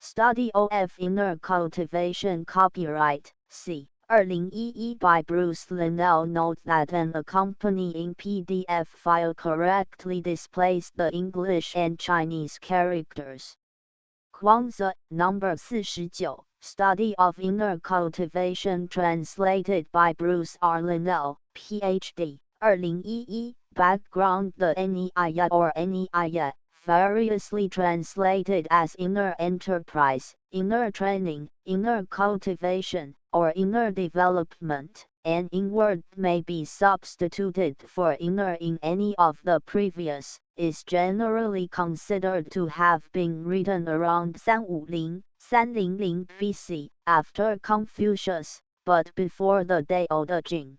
Study of Inner Cultivation Copyright, C. 2011 by Bruce Linnell. Note that an accompanying PDF file correctly displays the English and Chinese characters. Kwanzaa, number 49, Study of Inner Cultivation translated by Bruce R. Linnell, Ph.D., 2011, background. The NEIA or NEIA, variously translated as inner enterprise, inner training, inner cultivation, or inner development, and inward may be substituted for inner in any of the previous, is generally considered to have been written around 300 BC, after Confucius, but before the Tao Te Ching.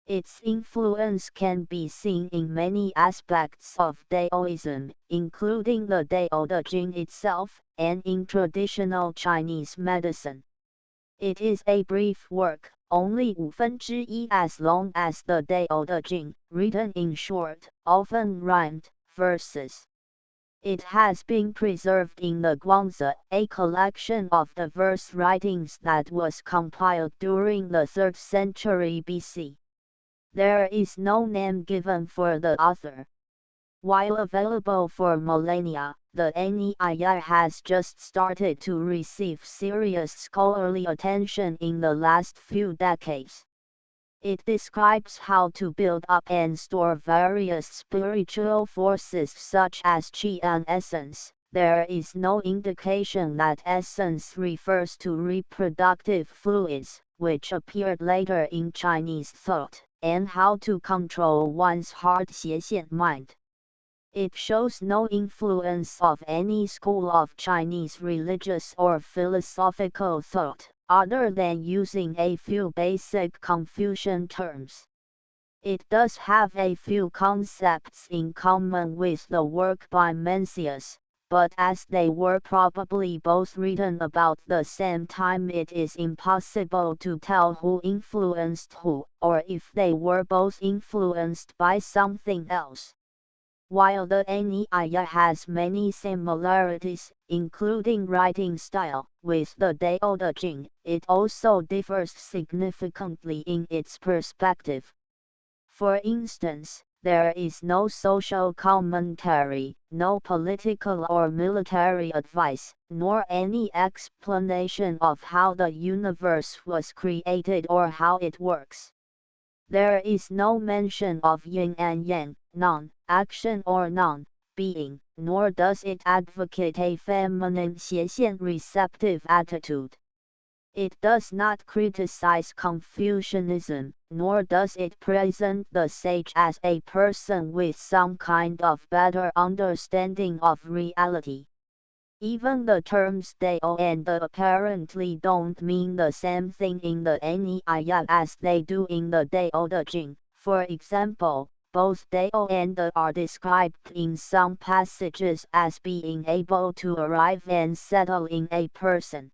Its influence can be seen in many aspects of Taoism, including the Tao Te Ching itself, and in traditional Chinese medicine. It is a brief work, only 1/5 as long as the Tao Te Ching, written in short, often rhymed, verses. It has been preserved in the Guangzi, a collection of the verse writings that was compiled during the 3rd century BC. There is no name given for the author. While available for millennia, the NEIA has just started to receive serious scholarly attention in the last few decades. It describes how to build up and store various spiritual forces such as qi and essence. There is no indication that essence refers to reproductive fluids, which appeared later in Chinese thought, and how to control one's heart 斜线 mind. It shows no influence of any school of Chinese religious or philosophical thought, other than using a few basic Confucian terms. It does have a few concepts in common with the work by Mencius, but as they were probably both written about the same time, it is impossible to tell who influenced who, or if they were both influenced by something else. While the NEIA has many similarities, including writing style, with the Tao Te Ching, it also differs significantly in its perspective. For instance, there is no social commentary, no political or military advice, nor any explanation of how the universe was created or how it works. There is no mention of yin and yang, non-action or non-being, nor does it advocate a feminine 斜线 receptive attitude. It does not criticize Confucianism, nor does it present the sage as a person with some kind of better understanding of reality. Even the terms Tao and the apparently don't mean the same thing in the NEIA as they do in the Tao Te Ching. For example, both Tao and the are described in some passages as being able to arrive and settle in a person.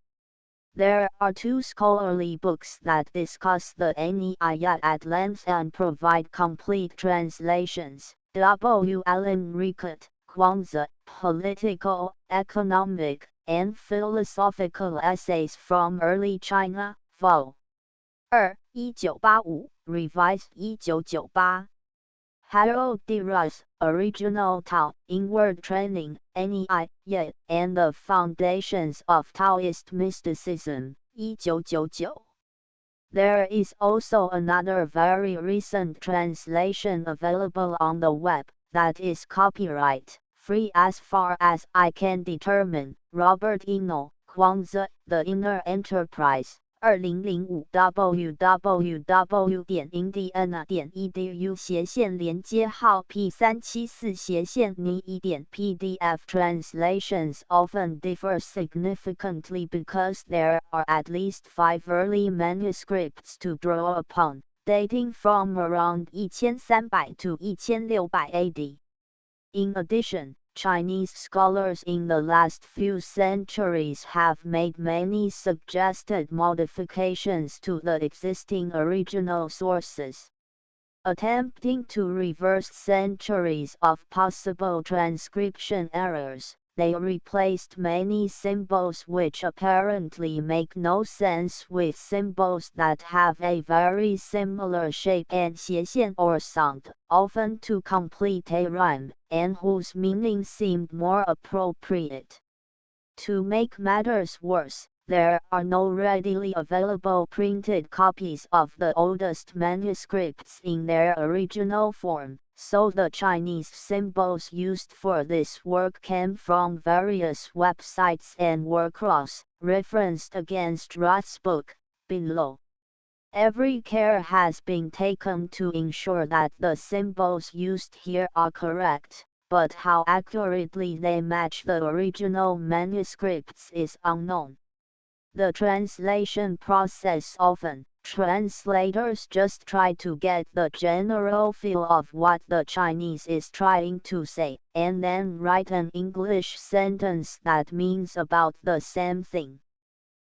There are 2 scholarly books that discuss the NEIA at length and provide complete translations. W. Allen Rickett, Kwanzaa, Political, Economic, and Philosophical Essays from Early China, Vol. 2, 1985, Revised 1998. Harold D. Russ, Original Tao, Inward Training, NEIA, and the Foundations of Taoist Mysticism, 1999. There is also another very recent translation available on the web, that is copyright-free as far as I can determine. Robert Eno, Kwanzaa, The Inner Enterprise. 2005 www.indiana.edu/ 连接号 P374/ PDF translations often differ significantly because there are at least 5 early manuscripts to draw upon, dating from around 1300 to 1600 AD. In addition, Chinese scholars in the last few centuries have made many suggested modifications to the existing original sources. Attempting to reverse centuries of possible transcription errors, they replaced many symbols which apparently make no sense with symbols that have a very similar shape and 斜线 or sound, often to complete a rhyme, and whose meaning seemed more appropriate. To make matters worse, there are no readily available printed copies of the oldest manuscripts in their original form, so the Chinese symbols used for this work came from various websites and were cross-referenced against Roth's book, below. Every care has been taken to ensure that the symbols used here are correct, but how accurately they match the original manuscripts is unknown. The translation process often, translators just try to get the general feel of what the Chinese is trying to say, and then write an English sentence that means about the same thing.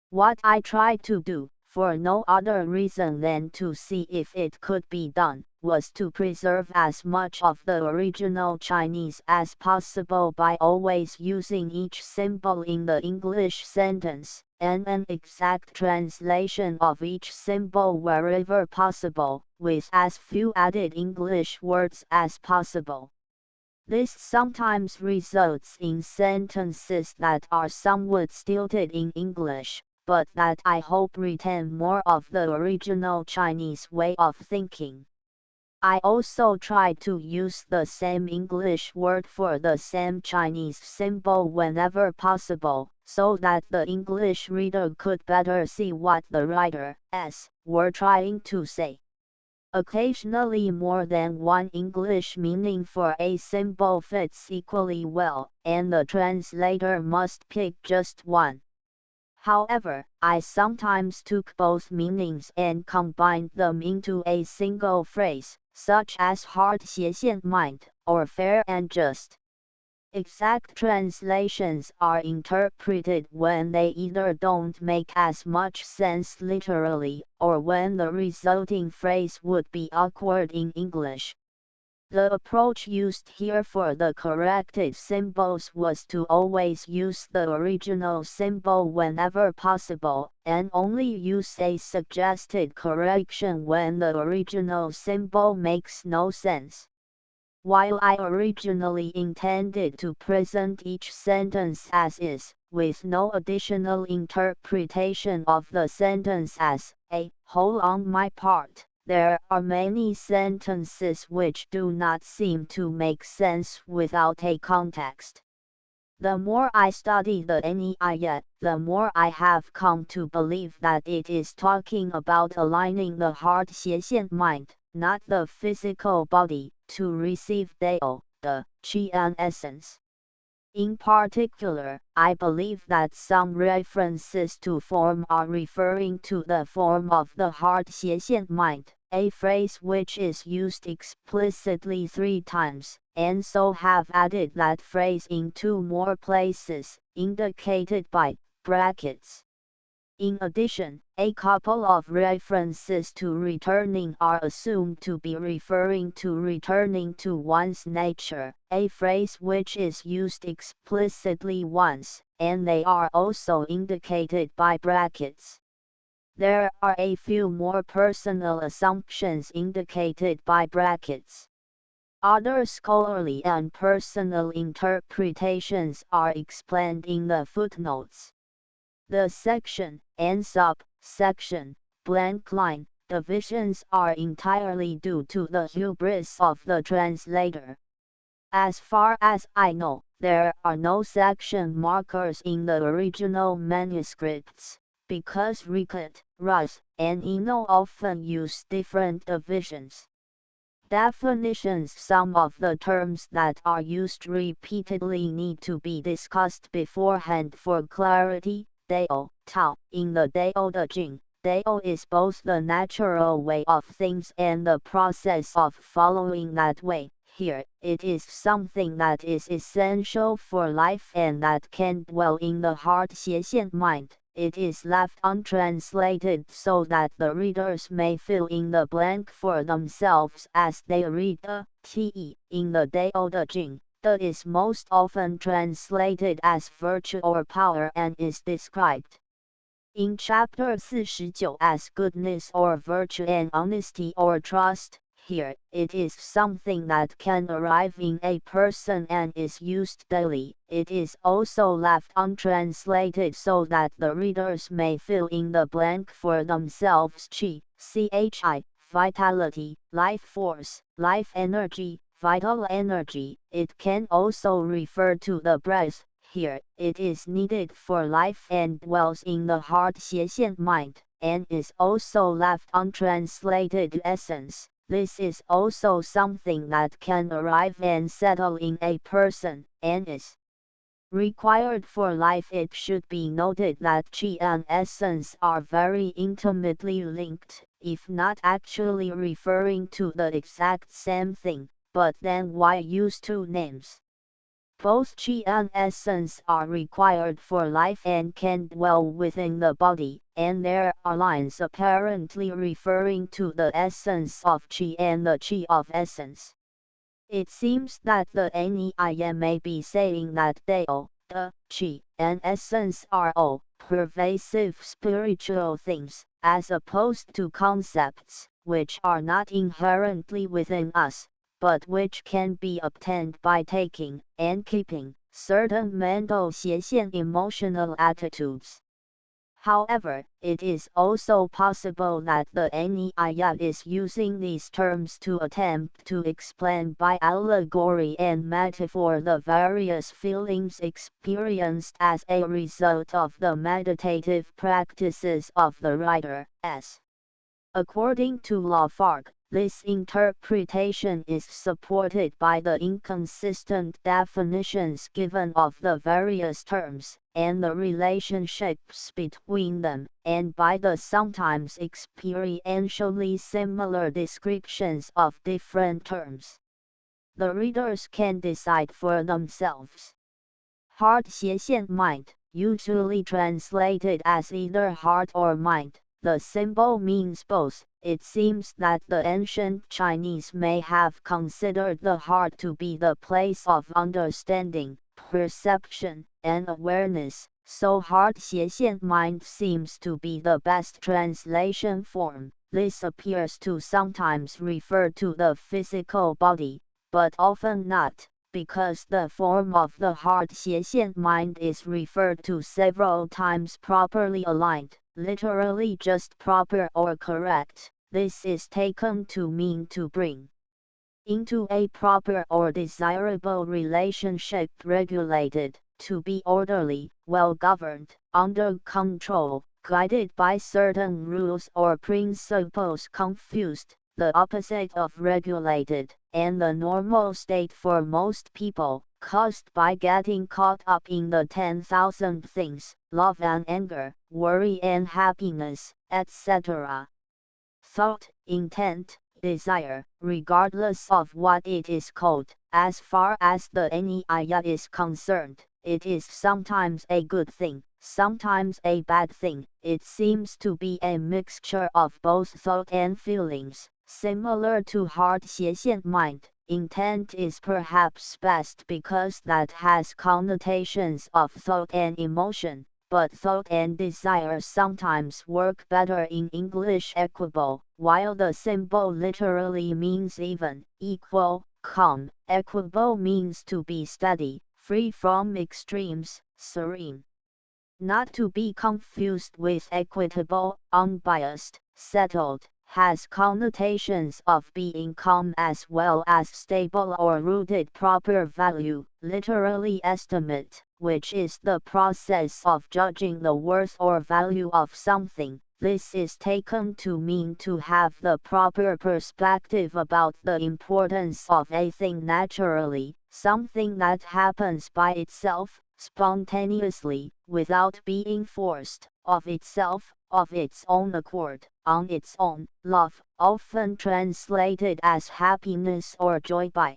What I tried to do, for no other reason than to see if it could be done, was to preserve as much of the original Chinese as possible by always using each symbol in the English sentence, and an exact translation of each symbol wherever possible, with as few added English words as possible. This sometimes results in sentences that are somewhat stilted in English, but that I hope retain more of the original Chinese way of thinking. I also try to use the same English word for the same Chinese symbol whenever possible, so that the English reader could better see what the writers were trying to say. Occasionally more than one English meaning for a symbol fits equally well, and the translator must pick just one. However, I sometimes took both meanings and combined them into a single phrase, such as hard 斜线 mind, or fair and just. Exact translations are interpreted when they either don't make as much sense literally, or when the resulting phrase would be awkward in English. The approach used here for the corrected symbols was to always use the original symbol whenever possible, and only use a suggested correction when the original symbol makes no sense. While I originally intended to present each sentence as is, with no additional interpretation of the sentence as a whole on my part, there are many sentences which do not seem to make sense without a context. The more I study the NEI, the more I have come to believe that it is talking about aligning the hard 斜线 mind, not the physical body, to receive Dao, the Qi and essence. In particular, I believe that some references to form are referring to the form of the hard 斜线 mind, a phrase which is used explicitly 3 times, and so have added that phrase in 2 more places, indicated by brackets. In addition, a couple of references to returning are assumed to be referring to returning to one's nature, a phrase which is used explicitly once, and they are also indicated by brackets. There are a few more personal assumptions indicated by brackets. Other scholarly and personal interpretations are explained in the footnotes. The section and sub-section blank line divisions are entirely due to the hubris of the translator. As far as I know, there are no section markers in the original manuscripts, because Rickett, Russ, and Eno often use different divisions. Definitions. Some of the terms that are used repeatedly need to be discussed beforehand for clarity. Dao, Tao. In the Dao De Jing, Dao is both the natural way of things and the process of following that way. Here, it is something that is essential for life and that can dwell in the hard 斜线 mind. It is left untranslated so that the readers may fill in the blank for themselves as they read the Te. In the Dao De Jing, The is most often translated as virtue or power and is described in chapter 49 as goodness or virtue and honesty or trust. Here, it is something that can arrive in a person and is used daily. It is also left untranslated so that the readers may fill in the blank for themselves. Chi, vitality, life force, life energy, vital energy. It can also refer to the breath. Here, it is needed for life and dwells in the heart 斜线 mind, and is also left untranslated essence. This is also something that can arrive and settle in a person, and is required for life. It should be noted that chi and essence are very intimately linked, if not actually referring to the exact same thing, but then why use two names? Both chi and essence are required for life and can dwell within the body, and there are lines apparently referring to the essence of chi and the chi of essence. It seems that the NEIA may be saying that Dao, the chi, and essence are all pervasive spiritual things, as opposed to concepts, which are not inherently within us, but which can be obtained by taking and keeping certain mental 斜线 emotional attitudes. However, it is also possible that the NEIA is using these terms to attempt to explain by allegory and metaphor the various feelings experienced as a result of the meditative practices of the writer. According to Lafargue, this interpretation is supported by the inconsistent definitions given of the various terms, and the relationships between them, and by the sometimes experientially similar descriptions of different terms. The readers can decide for themselves. Heart 斜线 mind, usually translated as either heart or mind. The symbol means both. It seems that the ancient Chinese may have considered the heart to be the place of understanding, perception, and awareness, so heart 斜线 mind seems to be the best translation form. This appears to sometimes refer to the physical body, but often not, because the form of the heart 斜线 mind is referred to several times properly aligned, literally just proper or correct. This is taken to mean to bring into a proper or desirable relationship, regulated, to be orderly, well governed, under control, guided by certain rules or principles. Confused, the opposite of regulated, and the normal state for most people, caused by getting caught up in the 10,000 things, love and anger, worry and happiness, etc. Thought, intent, desire, regardless of what it is called, as far as the NEIA is concerned, it is sometimes a good thing, sometimes a bad thing. It seems to be a mixture of both thought and feelings, similar to heart 斜线 mind. Intent is perhaps best because that has connotations of thought and emotion, but thought and desire sometimes work better in English. Equable, while the symbol literally means even, equal, calm. Equable means to be steady, free from extremes, serene. Not to be confused with equitable, unbiased, settled, has connotations of being calm as well as stable or rooted. Proper value, literally estimate, which is the process of judging the worth or value of something. This is taken to mean to have the proper perspective about the importance of a thing naturally, something that happens by itself, spontaneously, without being forced, of itself, of its own accord, on its own. Love, often translated as happiness or joy by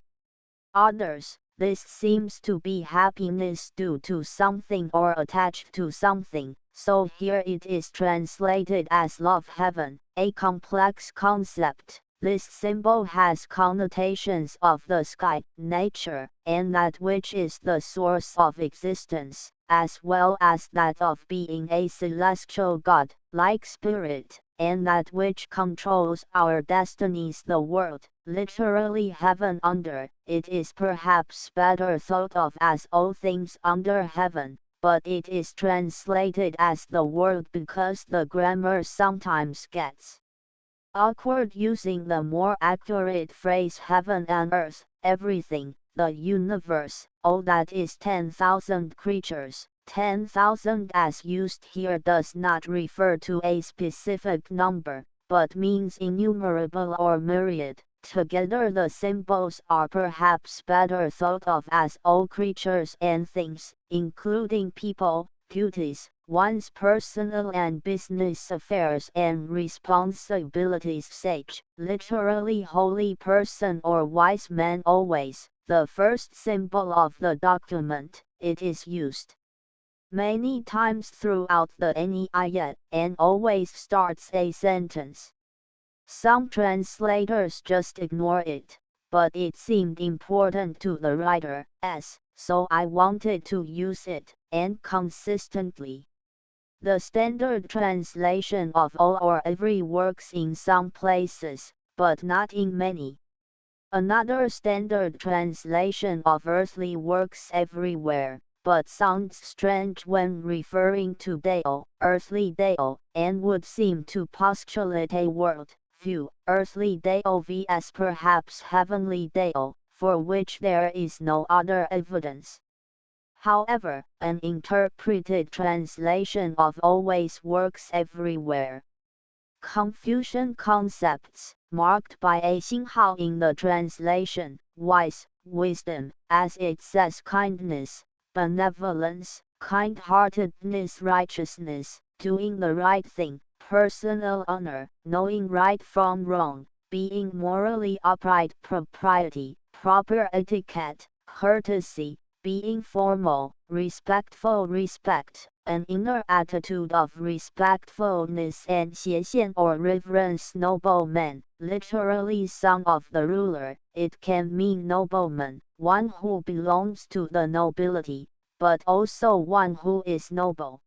others. This seems to be happiness due to something or attached to something, so here it is translated as love. Heaven, a complex concept, This symbol has connotations of the sky, nature, and that which is the source of existence, as well as that of being a celestial god, like spirit, and that which controls our destinies, the world, literally heaven under. It is perhaps better thought of as all things under heaven, but it is translated as the world because the grammar sometimes gets awkward using the more accurate phrase heaven and earth, everything, the universe, all that is 10,000 creatures. 10,000 as used here does not refer to a specific number, but means innumerable or myriad. Together the symbols are perhaps better thought of as all creatures and things, including people, duties, one's personal and business affairs and responsibilities. Sage, literally holy person or wise man, always the first symbol of the document. It is used many times throughout the Niyat and always starts a sentence. Some translators just ignore it, but it seemed important to the writer, so I wanted to use it, and consistently. The standard translation of all or every works in some places, but not in many. Another standard translation of earthly works everywhere, but sounds strange when referring to Deo, earthly Deo, and would seem to postulate a world view, earthly Deo vs perhaps heavenly Deo, for which there is no other evidence. However, an interpreted translation of always works everywhere. Confucian concepts, marked by a 星号 in the translation, wise, wisdom, as it says kindness, benevolence, kind-heartedness, righteousness, doing the right thing, personal honor, knowing right from wrong, being morally upright, propriety, proper etiquette, courtesy, being formal, respectful, respect, an inner attitude of respectfulness and 斜线 or reverence, nobleman, literally son of the ruler. It can mean nobleman, one who belongs to the nobility, but also one who is noble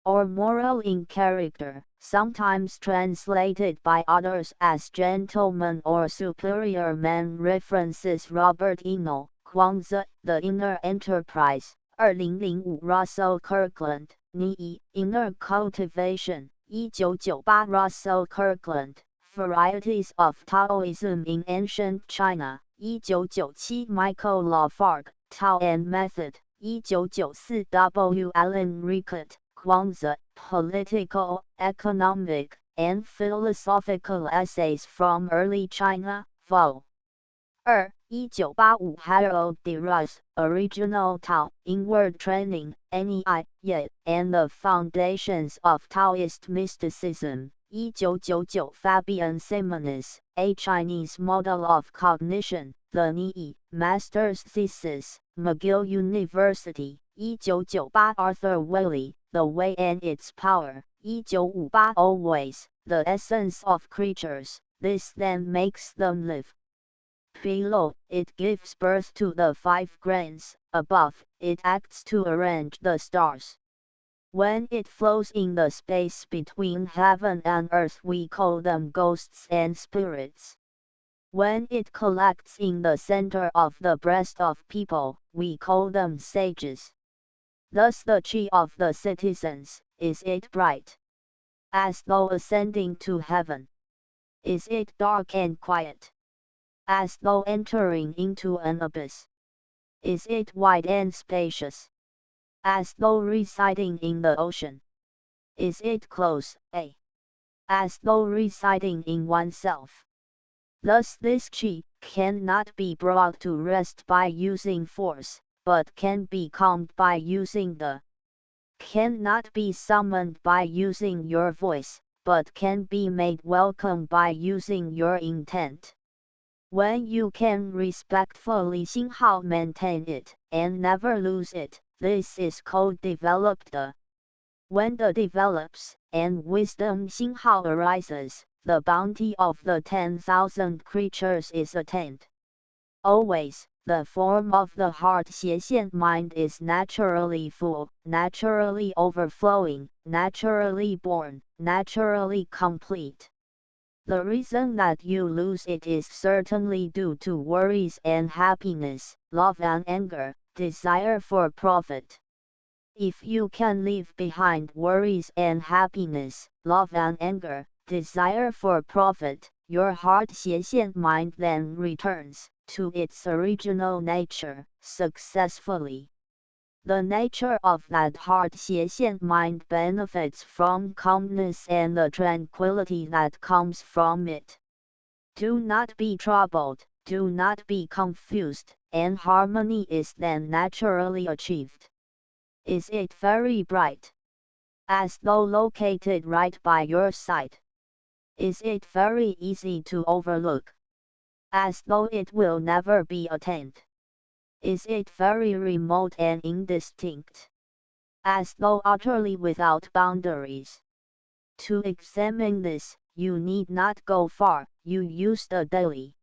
or moral in character, sometimes translated by others as gentleman or superior man. References Robert Eno, Kwanzaa, The Inner Enterprise, 2005 Russell Kirkland, Ni, Inner Cultivation, 1998 Russell Kirkland, Varieties of Taoism in Ancient China, 1997 Michael Lafargue, Tao and Method, 1994 W. Allen Rickett, Kwanzaa, Political, Economic, and Philosophical Essays from Early China, Vol. 2, 1985 Harold D. Ross, Original Tao, Inward Training, NEI, and the Foundations of Taoist Mysticism, 1999 Fabian Simonis, A Chinese Model of Cognition, The NEI, Master's Thesis, McGill University, 1998 Arthur Waley, The Way and Its Power, 1958 Always, The Essence of Creatures, This then makes them live. Below, it gives birth to the 5 grains, above, it acts to arrange the stars. When it flows in the space between heaven and earth we call them ghosts and spirits. When it collects in the center of the breast of people, we call them sages. Thus the chi of the citizens, is it bright? As though ascending to heaven. Is it dark and quiet? As though entering into an abyss. Is it wide and spacious? As though residing in the ocean. Is it close, as though residing in oneself? Thus this chi cannot be brought to rest by using force, but can be calmed by using the. Cannot be summoned by using your voice, but can be made welcome by using your intent. When you can respectfully 星号 maintain it, and never lose it, this is called developed. When the develops, and wisdom 星号 arises, the bounty of the 10,000 creatures is attained. Always, the form of the heart 斜线 mind is naturally full, naturally overflowing, naturally born, naturally complete. The reason that you lose it is certainly due to worries and happiness, love and anger, desire for profit. If you can leave behind worries and happiness, love and anger, desire for profit, your heart 斜线 mind then returns to its original nature successfully. The nature of that heart 斜线 mind benefits from calmness and the tranquility that comes from it. Do not be troubled, do not be confused, and harmony is then naturally achieved. Is it very bright? As though located right by your side. Is it very easy to overlook? As though it will never be attained. Is it very remote and indistinct? As though utterly without boundaries. To examine this, you need not go far, you use the daily.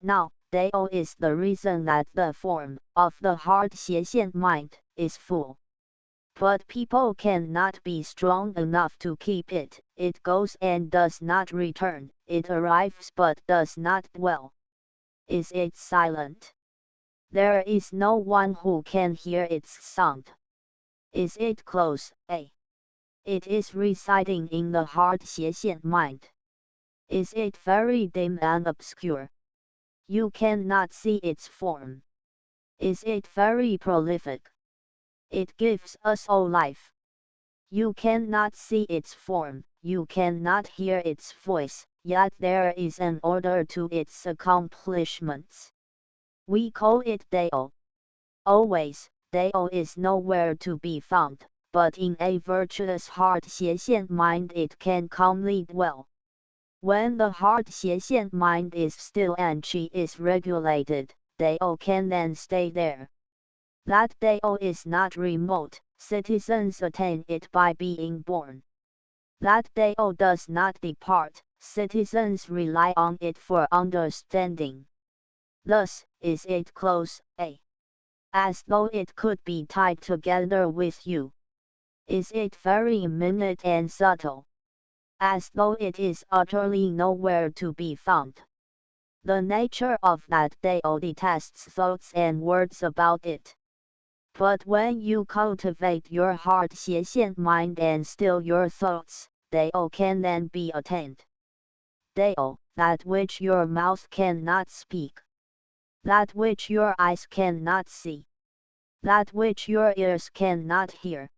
Now, Dao is the reason that the form of the heart 斜线 mind is full. But people cannot be strong enough to keep it, it goes and does not return, it arrives but does not dwell. Is it silent? There is no one who can hear its sound. Is it close? It is residing in the heart 斜线 mind. Is it very dim and obscure? You cannot see its form. Is it very prolific? It gives us all life. You cannot see its form, you cannot hear its voice, yet there is an order to its accomplishments. We call it Dao. Always, Dao is nowhere to be found, but in a virtuous heart 斜线 mind it can calmly dwell. When the heart 斜线 mind is still and qi is regulated, Dao can then stay there. That Dao is not remote, citizens attain it by being born. That Dao does not depart, citizens rely on it for understanding. Thus, is it close? As though it could be tied together with you. Is it very minute and subtle? As though it is utterly nowhere to be found. The nature of that Dao detests thoughts and words about it. But when you cultivate your heart 斜线 mind and still your thoughts, Dao can then be attained. Dao, that which your mouth cannot speak. That which your eyes cannot see. That which your ears cannot hear.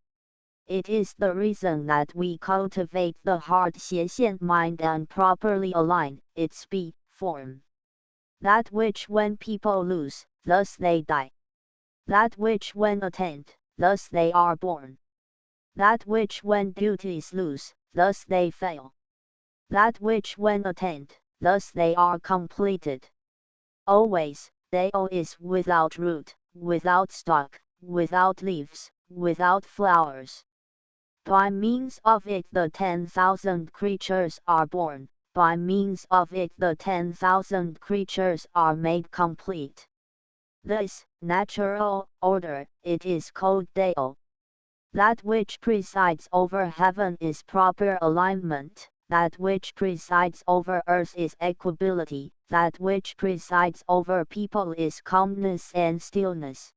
It is the reason that we cultivate the heart 斜线 mind and properly align its form. That which when people lose, thus they die. That which when attained, thus they are born. That which when duties lose, thus they fail. That which when attained, thus they are completed. Always, Dao is without root, without stalk, without leaves, without flowers. By means of it the 10,000 creatures are born, by means of it the 10,000 creatures are made complete. This natural order, it is called Dao. That which presides over heaven is proper alignment, that which presides over earth is equability, that which presides over people is calmness and stillness.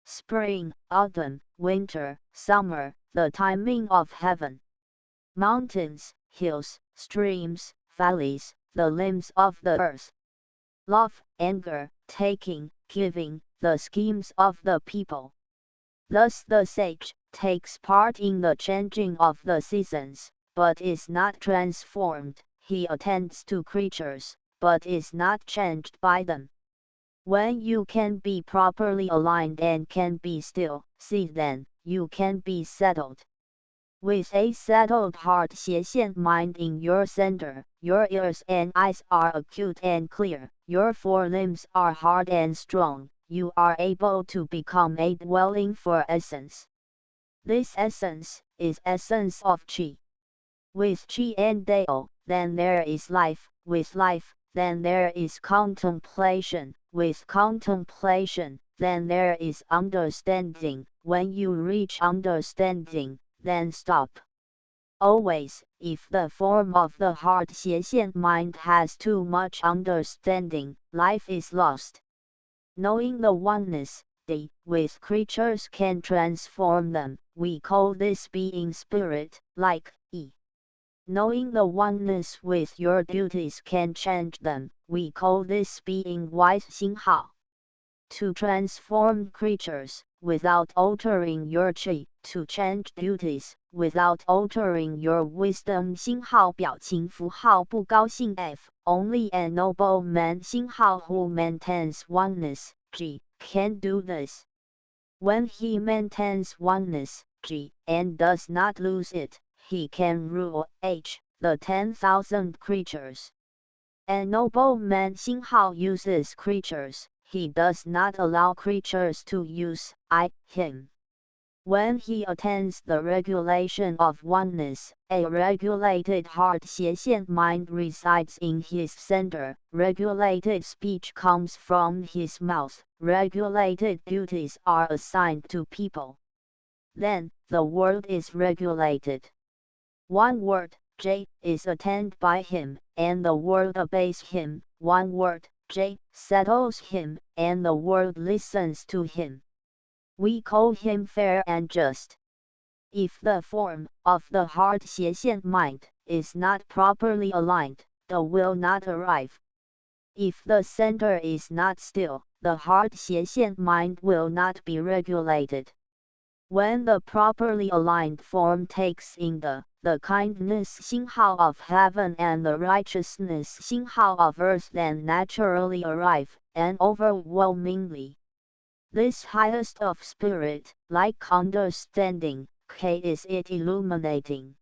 Spring, autumn, winter, summer, the timing of heaven. Mountains, hills, streams, valleys, the limbs of the earth. Love, anger, taking, giving, the schemes of the people. Thus the sage takes part in the changing of the seasons, but is not transformed, he attends to creatures, but is not changed by them. When you can be properly aligned and can be still, see then, you can be settled. With a settled heart 斜线 mind in your center, your ears and eyes are acute and clear, your forelimbs are hard and strong, you are able to become a dwelling for essence. This essence is essence of qi. With qi and Dao, then there is life, with life, then there is contemplation, with contemplation, then there is understanding, when you reach understanding, then stop. Always, if the form of the heart 斜线 mind has too much understanding, life is lost. Knowing the oneness, with creatures can transform them, we call this being spirit, like, e. Knowing the oneness with your duties can change them, we call this being wise 星号. To transform creatures, without altering your chi, to change duties, without altering your wisdom 星号表情符号不高兴 f. Only a noble man 星号 who maintains oneness, g, can do this. When he maintains oneness, g, and does not lose it, he can rule, h, the 10,000 creatures. A noble man 星号 uses creatures, he does not allow creatures to use, him. When he attains the regulation of oneness, a regulated heart 斜线 mind resides in his center, regulated speech comes from his mouth, regulated duties are assigned to people. Then, the world is regulated. One word, J, is attained by him, and the world obeys him. One word, J, settles him, and the world listens to him. We call him fair and just. If the form of the heart 斜线 mind is not properly aligned, the will not arrive. If the center is not still, the heart 斜线 mind will not be regulated. When the properly aligned form takes in the kindness 星号 of heaven and the righteousness 星号 of earth, then naturally arrive, and overwhelmingly. This highest of spirit, like understanding, K is it illuminating.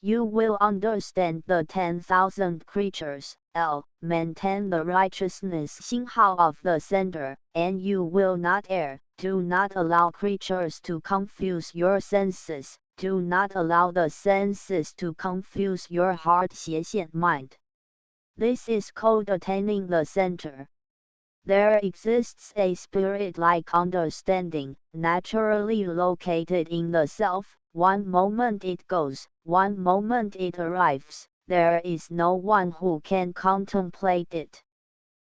You will understand the 10,000 creatures, L, maintain the righteousness 星号 of the center, and you will not err. Do not allow creatures to confuse your senses, do not allow the senses to confuse your heart 斜线 mind. This is called attaining the center. There exists a spirit-like understanding, naturally located in the self. One moment it goes, one moment it arrives, there is no one who can contemplate it.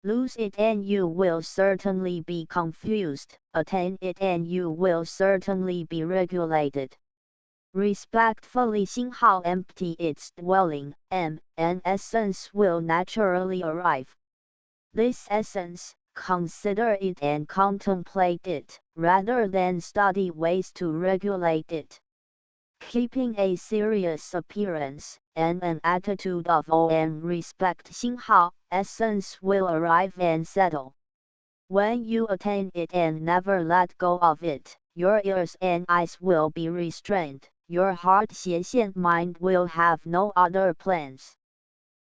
Lose it and you will certainly be confused, attain it and you will certainly be regulated. Respectfully 星号 empty its dwelling, an essence will naturally arrive. This essence, consider it and contemplate it, rather than study ways to regulate it. Keeping a serious appearance, and an attitude of awe and respect 星号, essence will arrive and settle. When you attain it and never let go of it, your ears and eyes will be restrained, your heart 斜线 mind will have no other plans.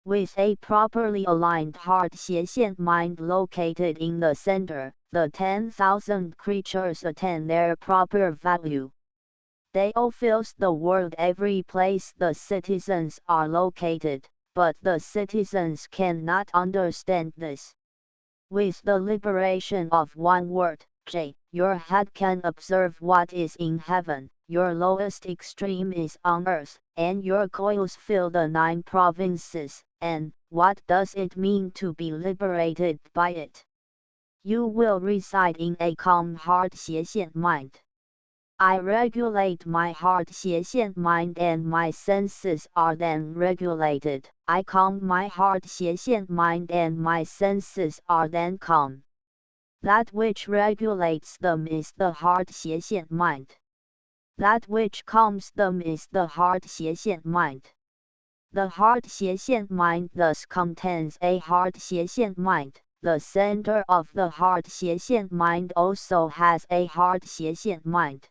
With a properly aligned heart 斜线 mind located in the center, the 10,000 creatures attain their proper value. They all fills the world every place the citizens are located, but the citizens cannot understand this. With the liberation of one word, J, your head can observe what is in heaven, your lowest extreme is on earth, and your coils fill the 9 provinces, and what does it mean to be liberated by it? You will reside in a calm heart 斜线 mind. I regulate my heart 斜线 mind and my senses are then regulated. I calm my heart 斜线 mind and my senses are then calm. That which regulates them is the heart 斜线 mind. That which calms them is the heart 斜线 mind. The heart 斜线 mind thus contains a heart 斜线 mind. The center of the heart 斜线 mind also has a heart 斜线 mind.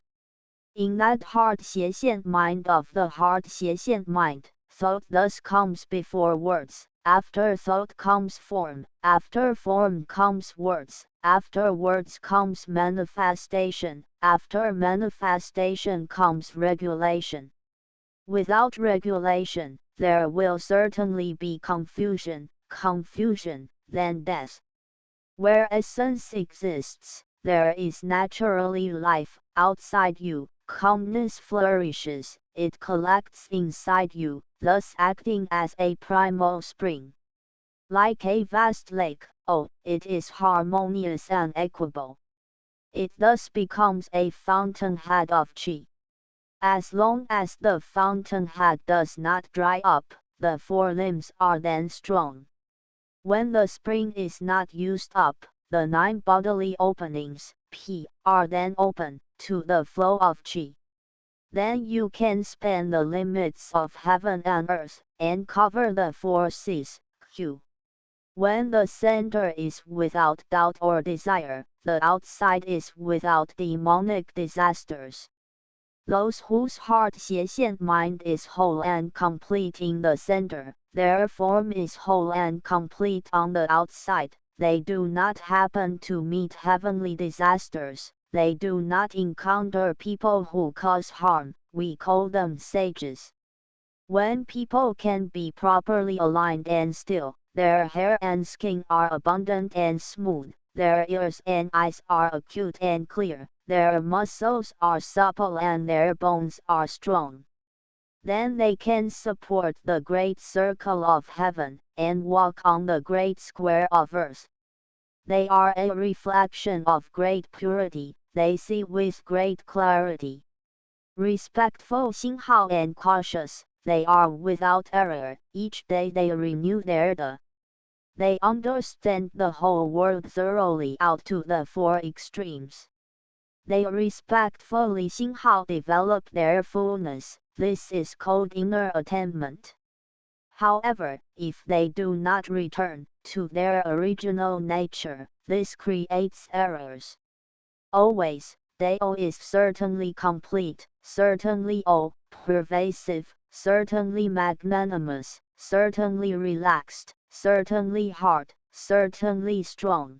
In that heart 斜线 mind of the heart 斜线 mind, thought thus comes before words, after thought comes form, after form comes words, after words comes manifestation, after manifestation comes regulation. Without regulation, there will certainly be confusion, then death. Where essence exists, there is naturally life. Outside you, calmness flourishes, it collects inside you, thus acting as a primal spring. Like a vast lake, it is harmonious and equable. It thus becomes a fountainhead of qi. As long as the fountainhead does not dry up, the four limbs are then strong. When the spring is not used up, the 9 bodily openings, P, are then open to the flow of qi. Then you can span the limits of heaven and earth, and cover the 4 seas, Q. When the center is without doubt or desire, the outside is without demonic disasters. Those whose heart 斜线 mind is whole and complete in the center, their form is whole and complete on the outside, they do not happen to meet heavenly disasters, they do not encounter people who cause harm, we call them sages. When people can be properly aligned and still, their hair and skin are abundant and smooth, their ears and eyes are acute and clear, their muscles are supple and their bones are strong. Then they can support the great circle of heaven, and walk on the great square of earth. They are a reflection of great purity, they see with great clarity. Respectful 星号 and cautious, they are without error, each day they renew their de. They understand the whole world thoroughly out to the 4 extremes. They respectfully 星号 develop their fullness, this is called inner attainment. However, if they do not return to their original nature, this creates errors. Always, Dao is certainly complete, certainly all-pervasive, certainly magnanimous, certainly relaxed, certainly hard, certainly strong.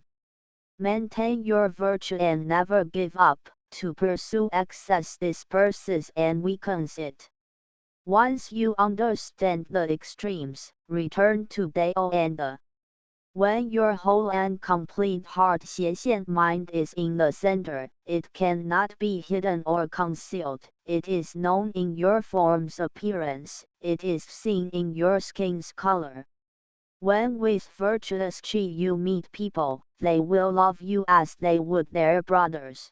Maintain your virtue and never give up. To pursue excess disperses and weakens it. Once you understand the extremes, return to Dao and the. When your whole and complete heart 斜线 mind is in the center, it cannot be hidden or concealed, it is known in your form's appearance, it is seen in your skin's color. When with virtuous qi you meet people, they will love you as they would their brothers.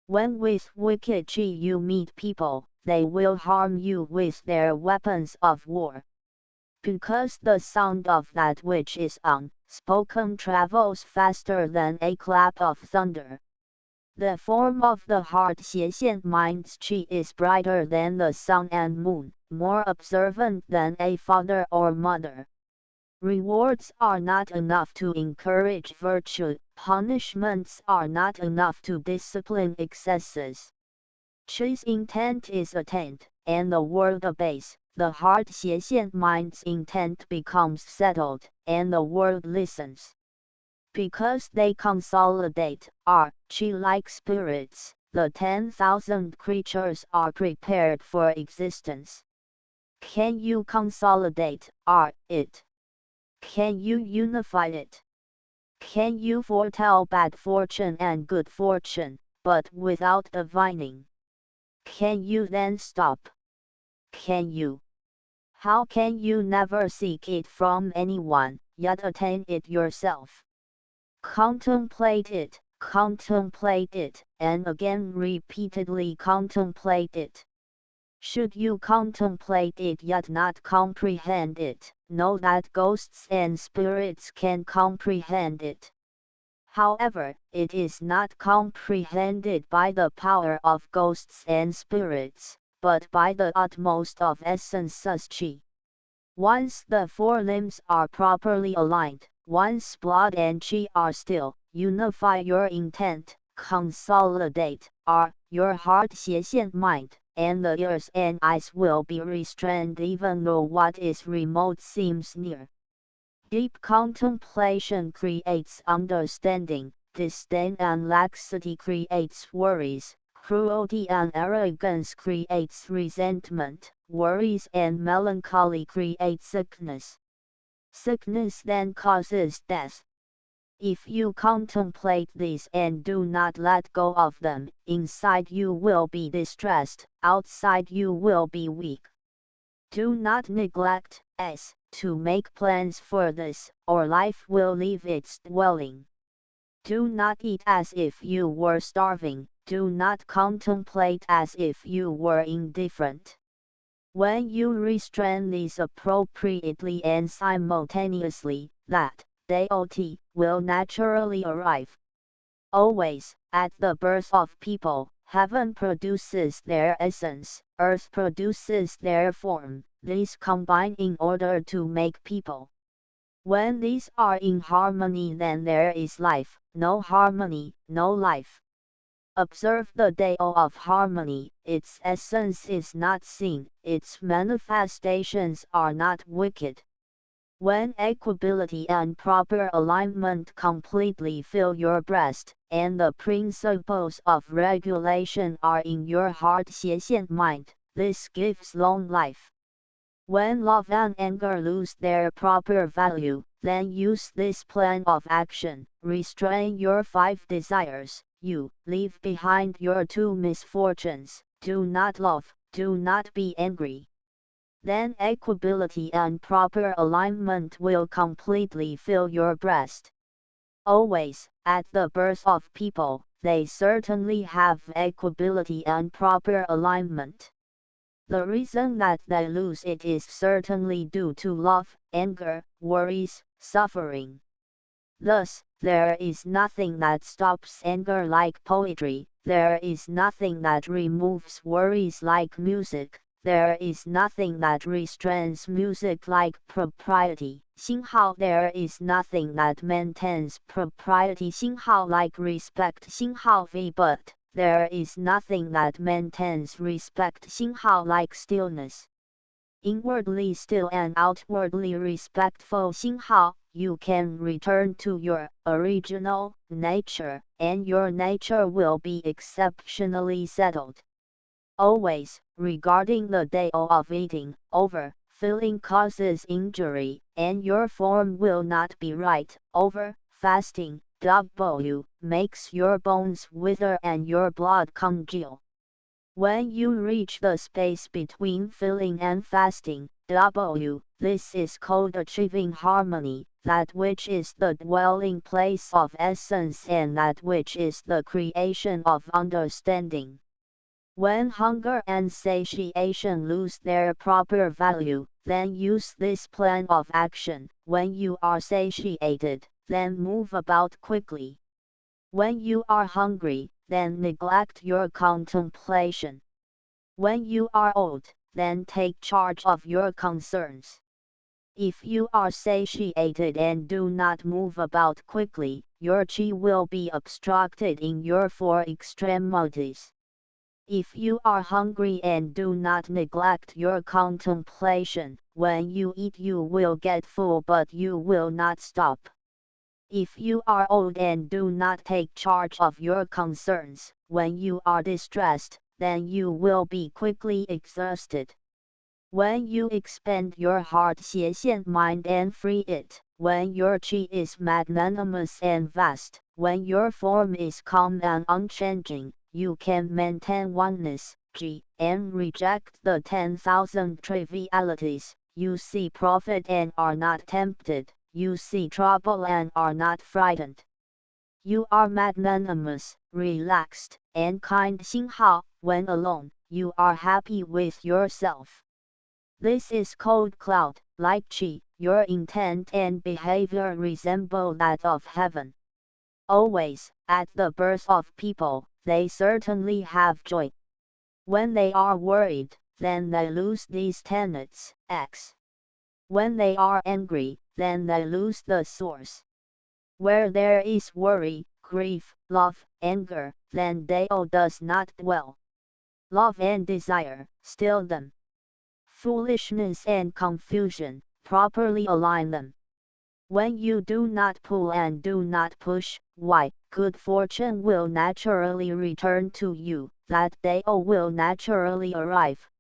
When with wicked qi you meet people, they will harm you with their weapons of war. Because the sound of that which is unspoken travels faster than a clap of thunder. The form of the heart 斜线 mind's qi is brighter than the sun and moon, more observant than a father or mother. Rewards are not enough to encourage virtue, punishments are not enough to discipline excesses. Qi's intent is attained, and the world obeys. The heart 斜线 mind's intent becomes settled, and the world listens. Because they consolidate, are qi-like spirits, the 10,000 creatures are prepared for existence. Can you consolidate, it? Can you unify it? Can you foretell bad fortune and good fortune, but without divining? Can you then stop? Can you? How can you never seek it from anyone, yet attain it yourself? Contemplate it, and again repeatedly contemplate it. Should you contemplate it yet not comprehend it, know that ghosts and spirits can comprehend it. However, it is not comprehended by the power of ghosts and spirits, but by the utmost of essence's qi. Once the 4 limbs are properly aligned, once blood and qi are still, unify your intent, consolidate, your heart 斜线 mind, and the ears and eyes will be restrained even though what is remote seems near. Deep contemplation creates understanding, disdain and laxity creates worries, cruelty and arrogance creates resentment, worries and melancholy create sickness. Sickness then causes death. If you contemplate these and do not let go of them, inside you will be distressed, outside you will be weak. Do not neglect to make plans for this, or life will leave its dwelling. Do not eat as if you were starving, do not contemplate as if you were indifferent. When you restrain these appropriately and simultaneously, that deity will naturally arrive. Always, at the birth of people, heaven produces their essence, earth produces their form, these combine in order to make people. When these are in harmony, then there is life. No harmony, no life. Observe the Tao of harmony, its essence is not seen, its manifestations are not wicked. When equability and proper alignment completely fill your breast, and the principles of regulation are in your heart 斜线 mind, this gives long life. When love and anger lose their proper value, then use this plan of action, restrain your 5 desires, you leave behind your 2 misfortunes, do not love, do not be angry. Then equability and proper alignment will completely fill your breast. Always, at the birth of people, they certainly have equability and proper alignment. The reason that they lose it is certainly due to love, anger, worries, suffering. Thus, there is nothing that stops anger like poetry, there is nothing that removes worries like music, there is nothing that restrains music like propriety. 星号 there is nothing that maintains propriety 星号 like respect 星号 v but there is nothing that maintains respect 星号 like stillness. Inwardly still and outwardly respectful 星号 you can return to your original nature, and your nature will be exceptionally settled. Always, regarding the Tao of eating, overfilling causes injury, and your form will not be right. Fasting, W, makes your bones wither and your blood congeal. When you reach the space between filling and fasting, W, this is called achieving harmony, that which is the dwelling place of essence and that which is the creation of understanding. When hunger and satiation lose their proper value, then use this plan of action. When you are satiated, then move about quickly. When you are hungry, then neglect your contemplation. When you are old, then take charge of your concerns. If you are satiated and do not move about quickly, your qi will be obstructed in your 4 extremities. If you are hungry and do not neglect your contemplation, when you eat you will get full but you will not stop. If you are old and do not take charge of your concerns, when you are distressed, then you will be quickly exhausted. When you expand your heart 斜线 mind and free it, when your qi is magnanimous and vast, when your form is calm and unchanging, you can maintain oneness, G, and reject the 10,000 trivialities. You see profit and are not tempted, you see trouble and are not frightened. You are magnanimous, relaxed, and kind 星号 when alone, you are happy with yourself. This is called cloud, like Qi, your intent and behavior resemble that of heaven. Always, at the birth of people, they certainly have joy. When they are worried, then they lose these tenets, X. When they are angry, then they lose the source. Where there is worry, grief, love, anger, then Tao does not dwell. Love and desire, still them. Foolishness and confusion, properly align them. When you do not pull and do not push, why, good fortune will naturally return to you, that Tao will naturally arrive.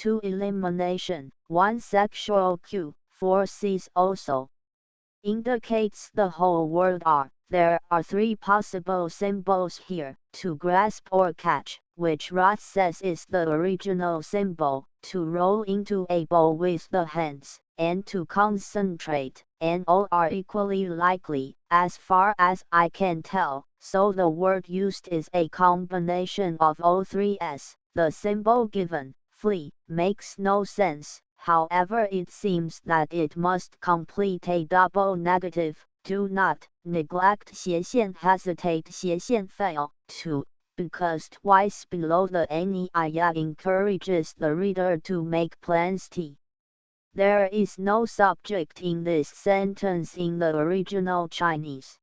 2 elimination, 1 sexual cue, 4 Cs also indicates the whole word R. There are 3 possible symbols here, to grasp or catch, which Roth says is the original symbol, to roll into a ball with the hands, and to concentrate, and all are equally likely, as far as I can tell, so the word used is a combination of all 3's. The symbol given, flee, makes no sense. However, it seems that it must complete a double negative, do not, neglect 斜线 hesitate 斜线 fail, to, because twice below the any aya encourages the reader to make plans t. There is no subject in this sentence in the original Chinese.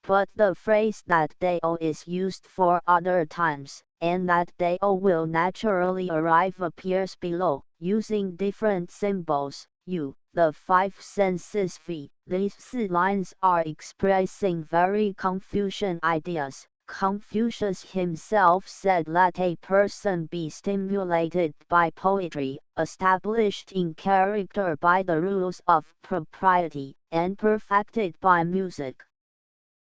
But the phrase that deo is used for other times, and that deo will naturally arrive appears below, using different symbols. The 5 senses v. These 4 lines are expressing very Confucian ideas. Confucius himself said, let a person be stimulated by poetry, established in character by the rules of propriety, and perfected by music.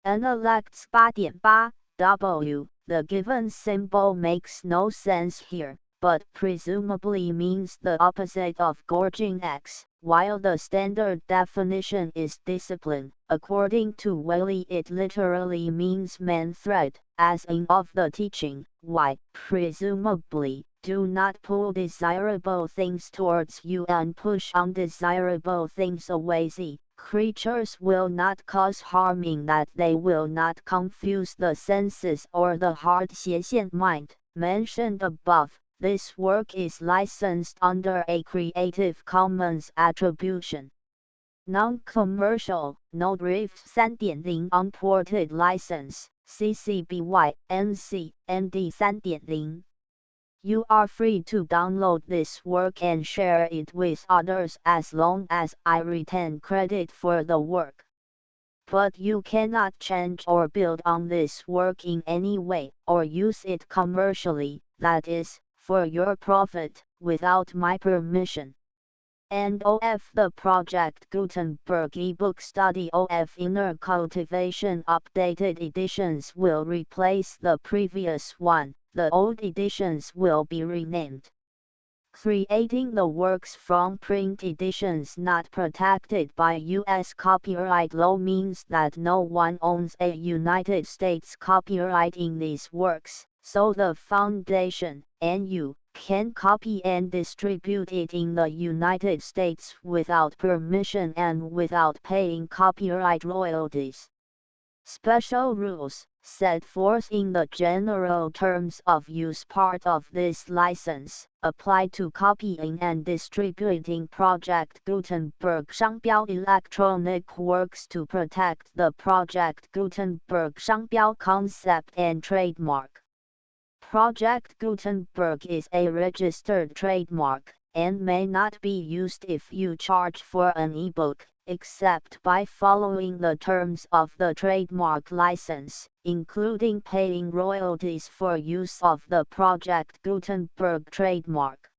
Analects 8.8 W. The given symbol makes no sense here, but presumably means the opposite of gorging X, while the standard definition is discipline. According to Whaley, it literally means main thread, as in of the teaching. Y. Presumably, do not pull desirable things towards you and push undesirable things away. Z. Creatures will not cause harm in that they will not confuse the senses or the heart 斜线 mind, mentioned above. This work is licensed under a Creative Commons Attribution. Non-commercial, no-derivative 3.0 unported license, CC BY NC ND 3.0. You are free to download this work and share it with others as long as I retain credit for the work. But you cannot change or build on this work in any way, or use it commercially, that is, for your profit, without my permission. And OF the Project Gutenberg ebook study OF Inner Cultivation updated editions will replace the previous one. The old editions will be renamed. Creating the works from print editions not protected by U.S. copyright law means that no one owns a United States copyright in these works, so the Foundation, NU, can copy and distribute it in the United States without permission and without paying copyright royalties. Special rules, set forth in the general terms of use part of this license, apply to copying and distributing Project Gutenberg 商标 electronic works to protect the Project Gutenberg 商标 concept and trademark. Project Gutenberg is a registered trademark, and may not be used if you charge for an ebook, except by following the terms of the trademark license, including paying royalties for use of the Project Gutenberg trademark.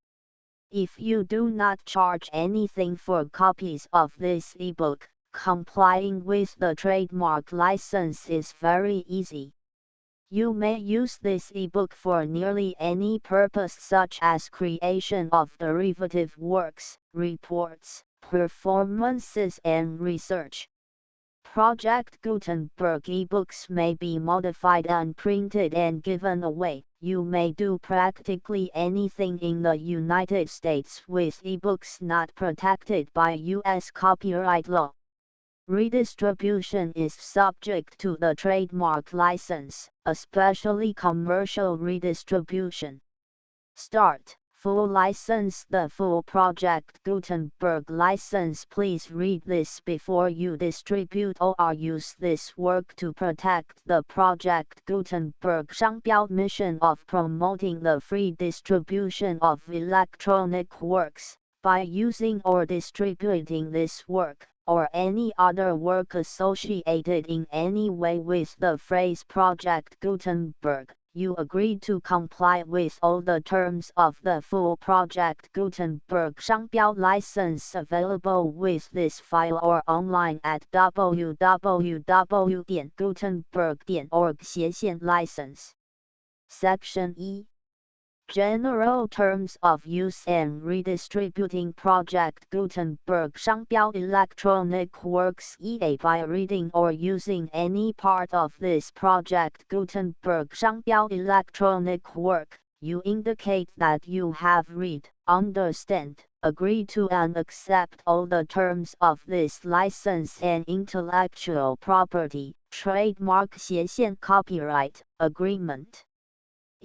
If you do not charge anything for copies of this ebook, complying with the trademark license is very easy. You may use this ebook for nearly any purpose, such as creation of derivative works, reports, performances and research. Project Gutenberg ebooks may be modified and printed and given away. You may do practically anything in the United States with ebooks not protected by U.S. copyright law. Redistribution is subject to the trademark license, especially commercial redistribution. Start. Full license. The full Project Gutenberg license. Please read this before you distribute or use this work to protect the Project Gutenberg 商标 mission of promoting the free distribution of electronic works. By using or distributing this work, or any other work associated in any way with the phrase Project Gutenberg, you agree to comply with all the terms of the full Project Gutenberg 商标 license available with this file or online at www.gutenberg.org/license. Section E. General terms of use and redistributing Project Gutenberg 商标 electronic works EA by reading or using any part of this Project Gutenberg 商标 electronic work, you indicate that you have read, understand, agree to and accept all the terms of this license and intellectual property, trademark copyright, agreement.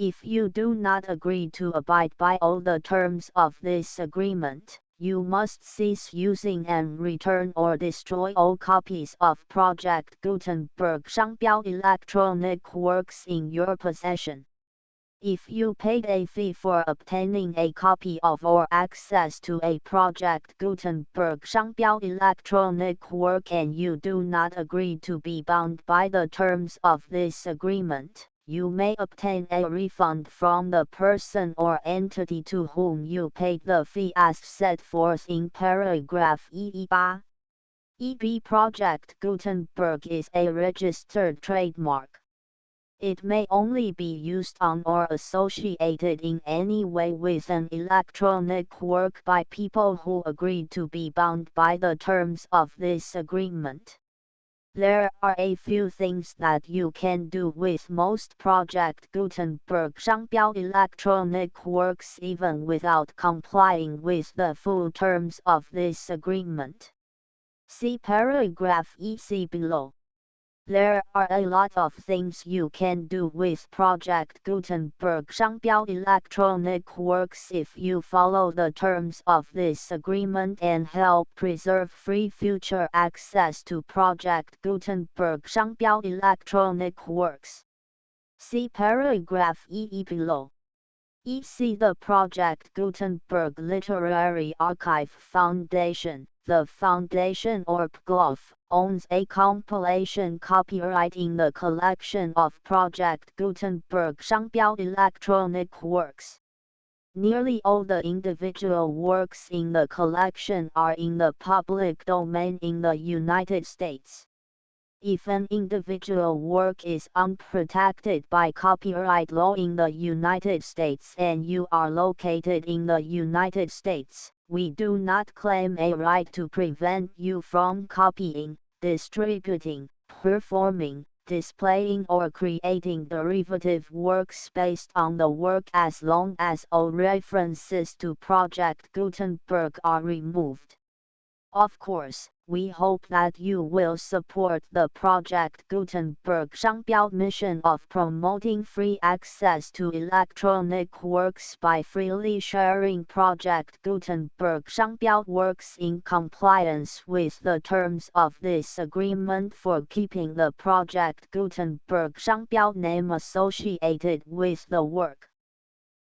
If you do not agree to abide by all the terms of this agreement, you must cease using and return or destroy all copies of Project Gutenberg 商标 electronic works in your possession. If you paid a fee for obtaining a copy of or access to a Project Gutenberg 商标 electronic work and you do not agree to be bound by the terms of this agreement, you may obtain a refund from the person or entity to whom you paid the fee as set forth in paragraph EE8. EB Project Gutenberg is a registered trademark. It may only be used on or associated in any way with an electronic work by people who agree to be bound by the terms of this agreement. There are a few things that you can do with most Project Gutenberg 商标 electronic works even without complying with the full terms of this agreement. See paragraph EC below. There are a lot of things you can do with Project Gutenberg 商标 electronic works if you follow the terms of this agreement and help preserve free future access to Project Gutenberg 商标 electronic works. See paragraph EE below. EC The Project Gutenberg Literary Archive Foundation, the foundation or PGLOF, owns a compilation copyright in the collection of Project Gutenberg 商标 electronic works. Nearly all the individual works in the collection are in the public domain in the United States. If an individual work is unprotected by copyright law in the United States and you are located in the United States, we do not claim a right to prevent you from copying, distributing, performing, displaying or creating derivative works based on the work as long as all references to Project Gutenberg are removed. Of course, we hope that you will support the Project Gutenberg 商标 mission of promoting free access to electronic works by freely sharing Project Gutenberg 商标 works in compliance with the terms of this agreement for keeping the Project Gutenberg 商标 name associated with the work.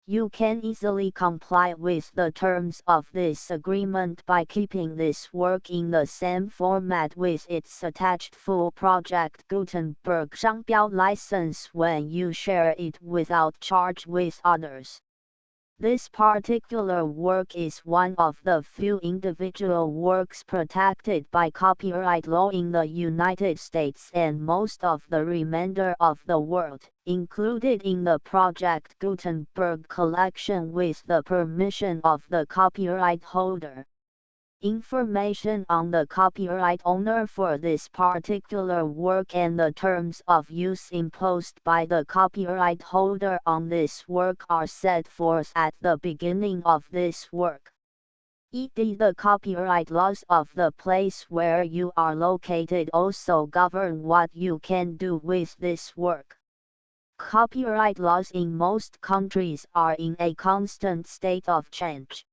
You can easily comply with the terms of this agreement by keeping this work in the same format with its attached full Project Gutenberg 商标 license when you share it without charge with others. This particular work is one of the few individual works protected by copyright law in the United States and most of the remainder of the world, included in the Project Gutenberg collection with the permission of the copyright holder. Information on the copyright owner for this particular work and the terms of use imposed by the copyright holder on this work are set forth at the beginning of this work. E.d. The copyright laws of the place where you are located also govern what you can do with this work. Copyright laws in most countries are in a constant state of change.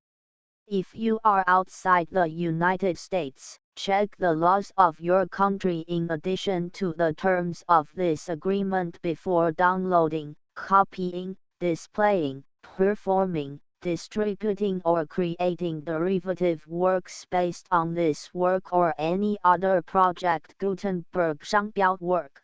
If you are outside the United States, check the laws of your country in addition to the terms of this agreement before downloading, copying, displaying, performing, distributing or creating derivative works based on this work or any other Project Gutenberg 商标 work.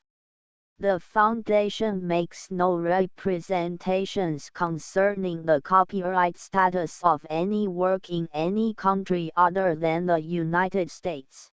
The Foundation makes no representations concerning the copyright status of any work in any country other than the United States,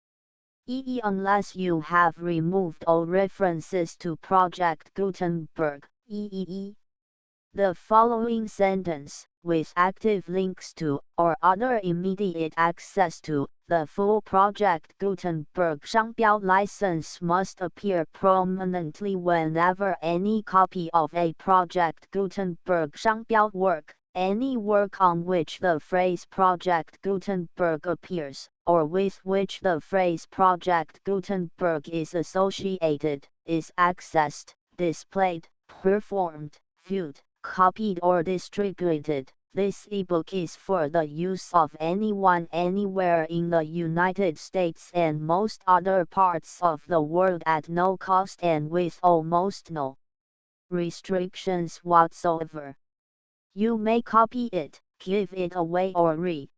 unless you have removed all references to Project Gutenberg, The following sentence, with active links to, or other immediate access to, the full Project Gutenberg 商标 license must appear prominently whenever any copy of a Project Gutenberg 商标 work, any work on which the phrase Project Gutenberg appears, or with which the phrase Project Gutenberg is associated, is accessed, displayed, performed, viewed, copied or distributed. This ebook is for the use of anyone anywhere in the United States and most other parts of the world at no cost and with almost no restrictions whatsoever. You may copy it, give it away or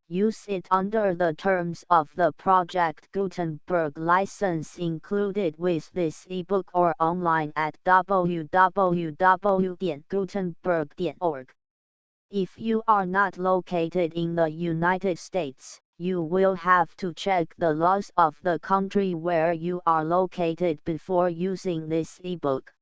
use it under the terms of the Project Gutenberg license included with this ebook or online at www.gutenberg.org. If you are not located in the United States, you will have to check the laws of the country where you are located before using this ebook.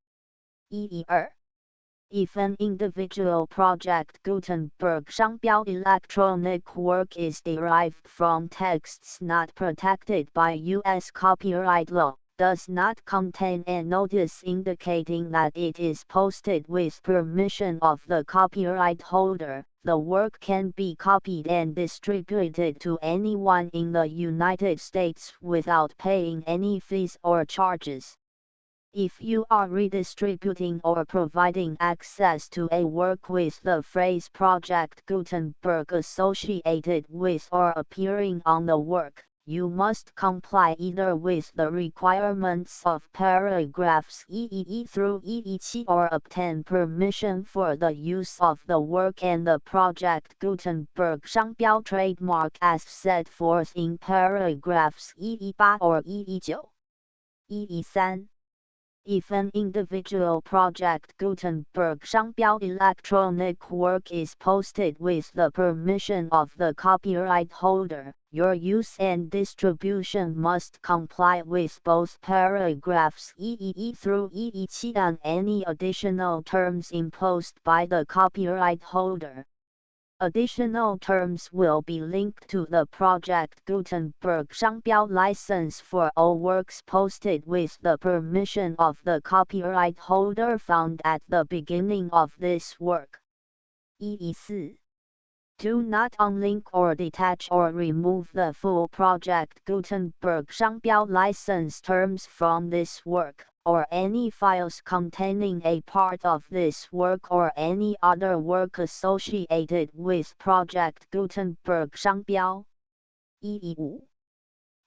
If an individual Project Gutenberg 商标 electronic work is derived from texts not protected by U.S. copyright law, does not contain a notice indicating that it is posted with permission of the copyright holder, the work can be copied and distributed to anyone in the United States without paying any fees or charges. If you are redistributing or providing access to a work with the phrase Project Gutenberg associated with or appearing on the work, you must comply either with the requirements of paragraphs EE through EE7 or obtain permission for the use of the work and the Project Gutenberg 商标 trademark as set forth in paragraphs EE8 or EE9. EE3. If an individual Project Gutenberg 商标 electronic work is posted with the permission of the copyright holder, your use and distribution must comply with both paragraphs EE through EE7 and any additional terms imposed by the copyright holder. Additional terms will be linked to the Project Gutenberg 商标 license for all works posted with the permission of the copyright holder found at the beginning of this work. EE4. Do not unlink or detach or remove the full Project Gutenberg 商标 license terms from this work, or any files containing a part of this work or any other work associated with Project Gutenberg 商标. EE5.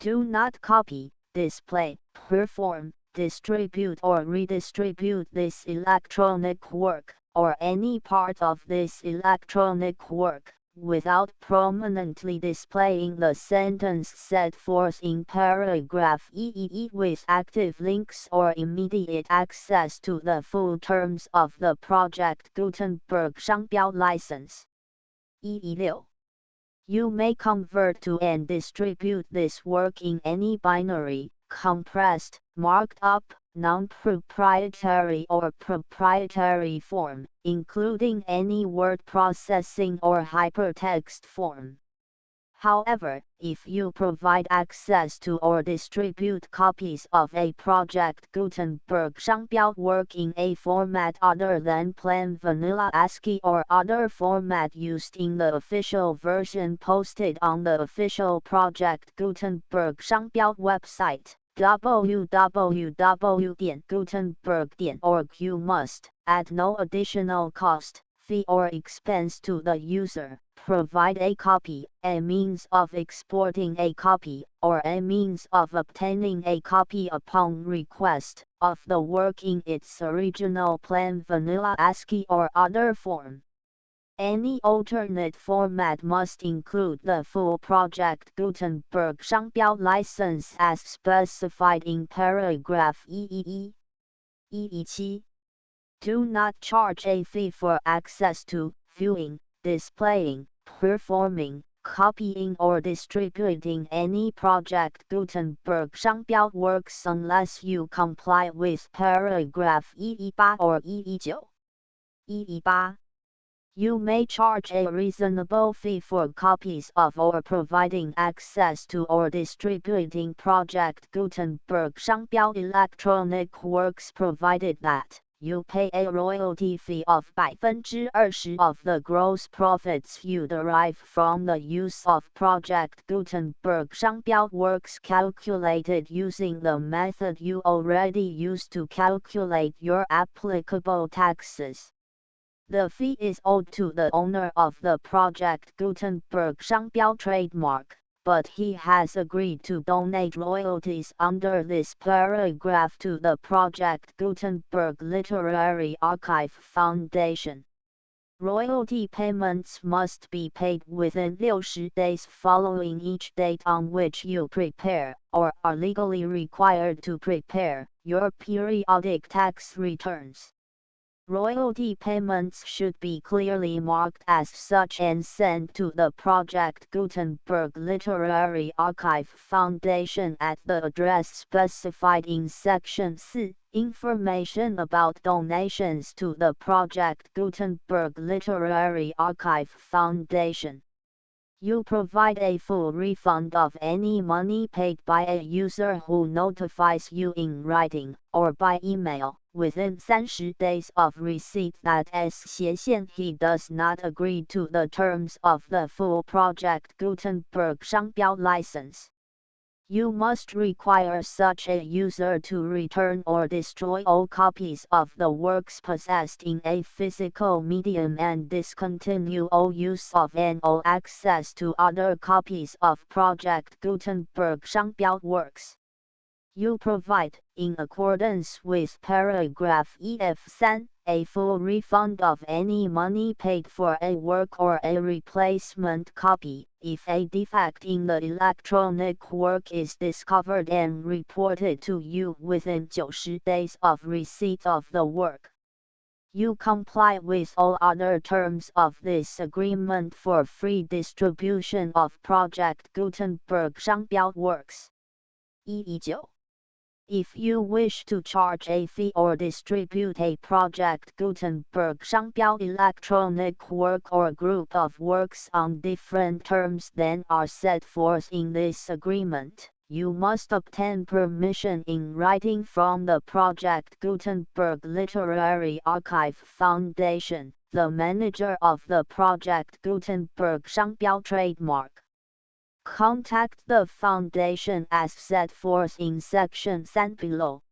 Do not copy, display, perform, distribute or redistribute this electronic work, or any part of this electronic work, without prominently displaying the sentence set forth in paragraph EE with active links or immediate access to the full terms of the Project Gutenberg 商标 license. EE6. You may convert to and distribute this work in any binary, compressed, marked up, non-proprietary or proprietary form, including any word processing or hypertext form. However, if you provide access to or distribute copies of a Project Gutenberg 商标 work in a format other than plain vanilla ASCII or other format used in the official version posted on the official Project Gutenberg 商标 website, www.gutenberg.org, you must, at no additional cost, fee or expense to the user, provide a copy, a means of exporting a copy, or a means of obtaining a copy upon request, of the work in its original plain vanilla ASCII or other form. Any alternate format must include the full Project Gutenberg 商标 license as specified in paragraph EE. 117. Do not charge a fee for access to, viewing, displaying, performing, copying or distributing any Project Gutenberg 商标 works unless you comply with paragraph 118 or 119. 118. You may charge a reasonable fee for copies of or providing access to or distributing Project Gutenberg 商标 electronic works provided that you pay a royalty fee of 20% of the gross profits you derive from the use of Project Gutenberg 商标 works calculated using the method you already used to calculate your applicable taxes. The fee is owed to the owner of the Project Gutenberg 商标 trademark, but he has agreed to donate royalties under this paragraph to the Project Gutenberg Literary Archive Foundation. Royalty payments must be paid within 60 days following each date on which you prepare, or are legally required to prepare, your periodic tax returns. Royalty payments should be clearly marked as such and sent to the Project Gutenberg Literary Archive Foundation at the address specified in Section 4. Information about donations to the Project Gutenberg Literary Archive Foundation. You provide a full refund of any money paid by a user who notifies you in writing, or by email, within 30 days of receipt that he does not agree to the terms of the full Project Gutenberg 商标 license. You must require such a user to return or destroy all copies of the works possessed in a physical medium and discontinue all use of and all access to other copies of Project Gutenberg 商标 works. You provide, in accordance with paragraph EF3, a full refund of any money paid for a work or a replacement copy, if a defect in the electronic work is discovered and reported to you within 90 days of receipt of the work. You comply with all other terms of this agreement for free distribution of Project Gutenberg 商标 works. 119. If you wish to charge a fee or distribute a Project Gutenberg 商标 electronic work or group of works on different terms than are set forth in this agreement, you must obtain permission in writing from the Project Gutenberg Literary Archive Foundation, the manager of the Project Gutenberg 商标 trademark. Contact the foundation as set forth in Section 3 below.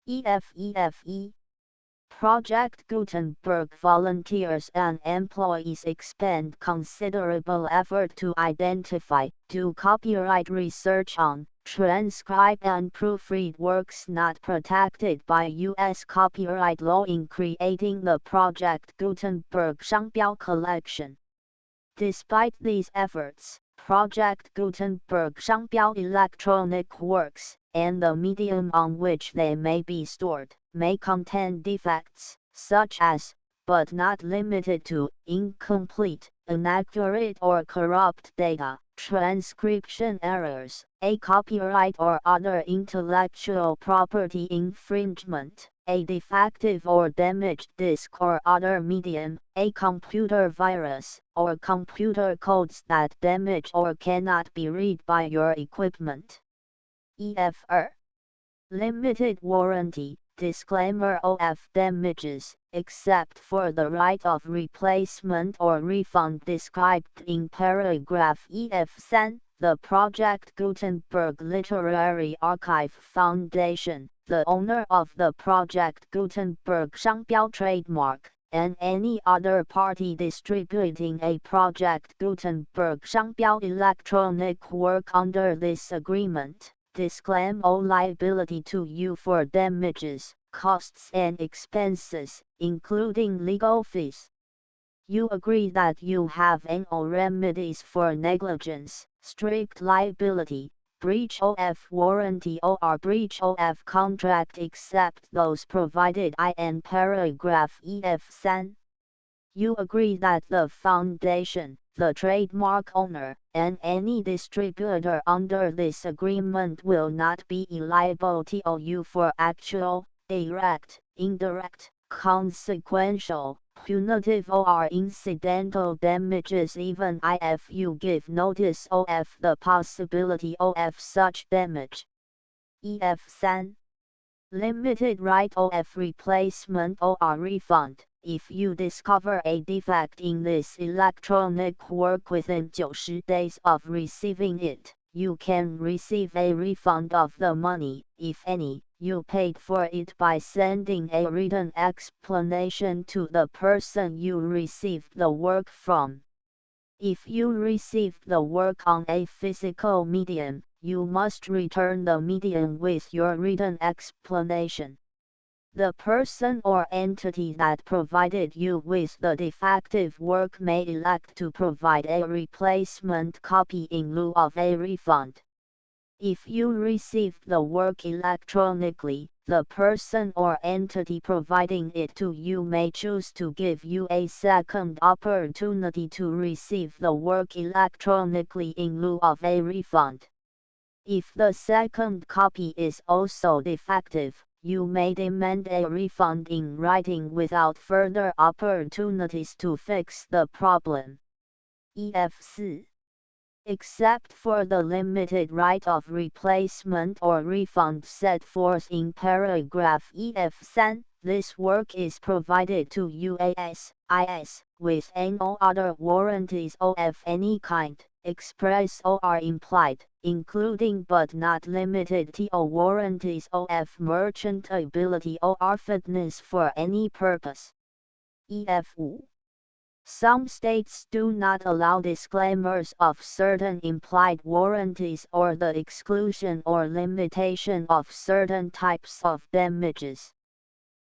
EFEFE. Project Gutenberg volunteers and employees expend considerable effort to identify, do copyright research on, transcribe and proofread works not protected by U.S. copyright law in creating the Project Gutenberg 商标 collection. Despite these efforts, Project Gutenberg 商标 electronic works, and the medium on which they may be stored, may contain defects, such as, but not limited to, incomplete, inaccurate or corrupt data, transcription errors, a copyright or other intellectual property infringement, a defective or damaged disk or other medium, a computer virus, or computer codes that damage or cannot be read by your equipment. EFR. Limited warranty. Disclaimer of damages, except for the right of replacement or refund described in paragraph EF3, the Project Gutenberg Literary Archive Foundation, the owner of the Project Gutenberg 商标 trademark, and any other party distributing a Project Gutenberg 商标 electronic work under this agreement, disclaim all liability to you for damages, costs and expenses, including legal fees. You agree that you have all remedies for negligence, strict liability, breach of warranty or breach of contract except those provided in paragraph EF3. You agree that the foundation, the trademark owner, and any distributor under this agreement will not be liable to you for actual, direct, indirect, consequential, punitive or incidental damages even if you give notice of the possibility of such damage. EF3. Limited right of replacement or refund. If you discover a defect in this electronic work within 90 days of receiving it, you can receive a refund of the money, if any, you paid for it by sending a written explanation to the person you received the work from. If you received the work on a physical medium, you must return the medium with your written explanation. The person or entity that provided you with the defective work may elect to provide a replacement copy in lieu of a refund. If you received the work electronically, the person or entity providing it to you may choose to give you a second opportunity to receive the work electronically in lieu of a refund. If the second copy is also defective, you may demand a refund in writing without further opportunities to fix the problem. EF4. Except for the limited right of replacement or refund set forth in paragraph EF3, this work is provided to UAS, IS, with no other warranties of any kind, express or implied, including but not limited to warranties of merchantability or fitness for any purpose. EF5. Some states do not allow disclaimers of certain implied warranties or the exclusion or limitation of certain types of damages.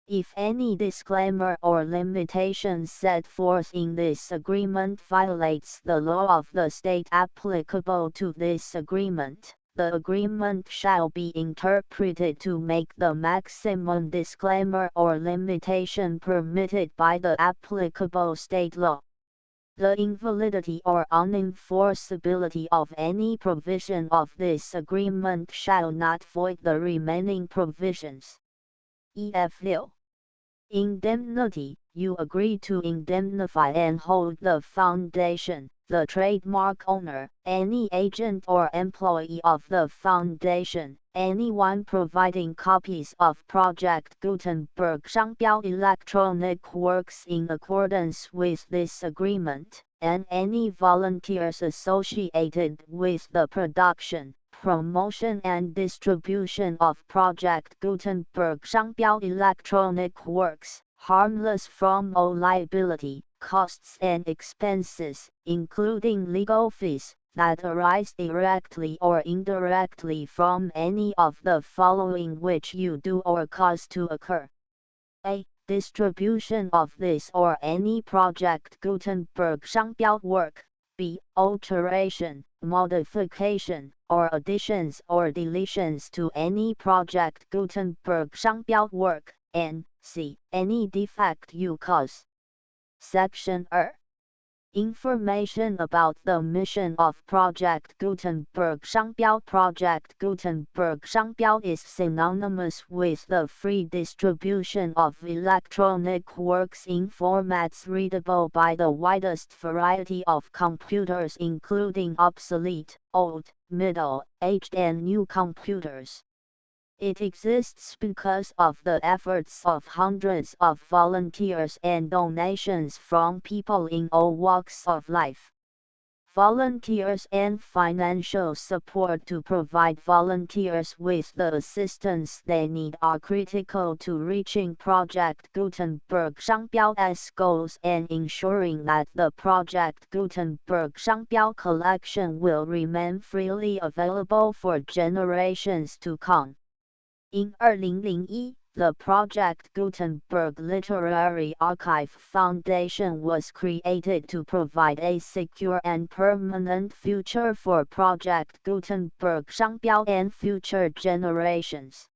If any disclaimer or limitation set forth in this agreement violates the law of the state applicable to this agreement, the agreement shall be interpreted to make the maximum disclaimer or limitation permitted by the applicable state law. The invalidity or unenforceability of any provision of this agreement shall not void the remaining provisions. EF. Indemnity. You agree to indemnify and hold the foundation, the trademark owner, any agent or employee of the foundation, anyone providing copies of Project Gutenberg 商标 electronic works in accordance with this agreement, and any volunteers associated with the production, promotion and distribution of Project Gutenberg 商标 electronic works, harmless from all liability, costs and expenses, including legal fees, that arise directly or indirectly from any of the following which you do or cause to occur. A. Distribution of this or any Project Gutenberg 商标 work. B. Alteration, modification, or additions or deletions to any Project Gutenberg 商标 work, and C. Any defect you cause. Section 2. Information about the mission of Project Gutenberg 商标 Project Gutenberg 商标 is synonymous with the free distribution of electronic works in formats readable by the widest variety of computers including obsolete, old, middle-aged and new computers. It exists because of the efforts of hundreds of volunteers and donations from people in all walks of life. Volunteers and financial support to provide volunteers with the assistance they need are critical to reaching Project Gutenberg 商标's goals and ensuring that the Project Gutenberg 商标 collection will remain freely available for generations to come. In 2001 The Project Gutenberg Literary Archive Foundation was created to provide a secure and permanent future for Project Gutenberg 商标 and future generations.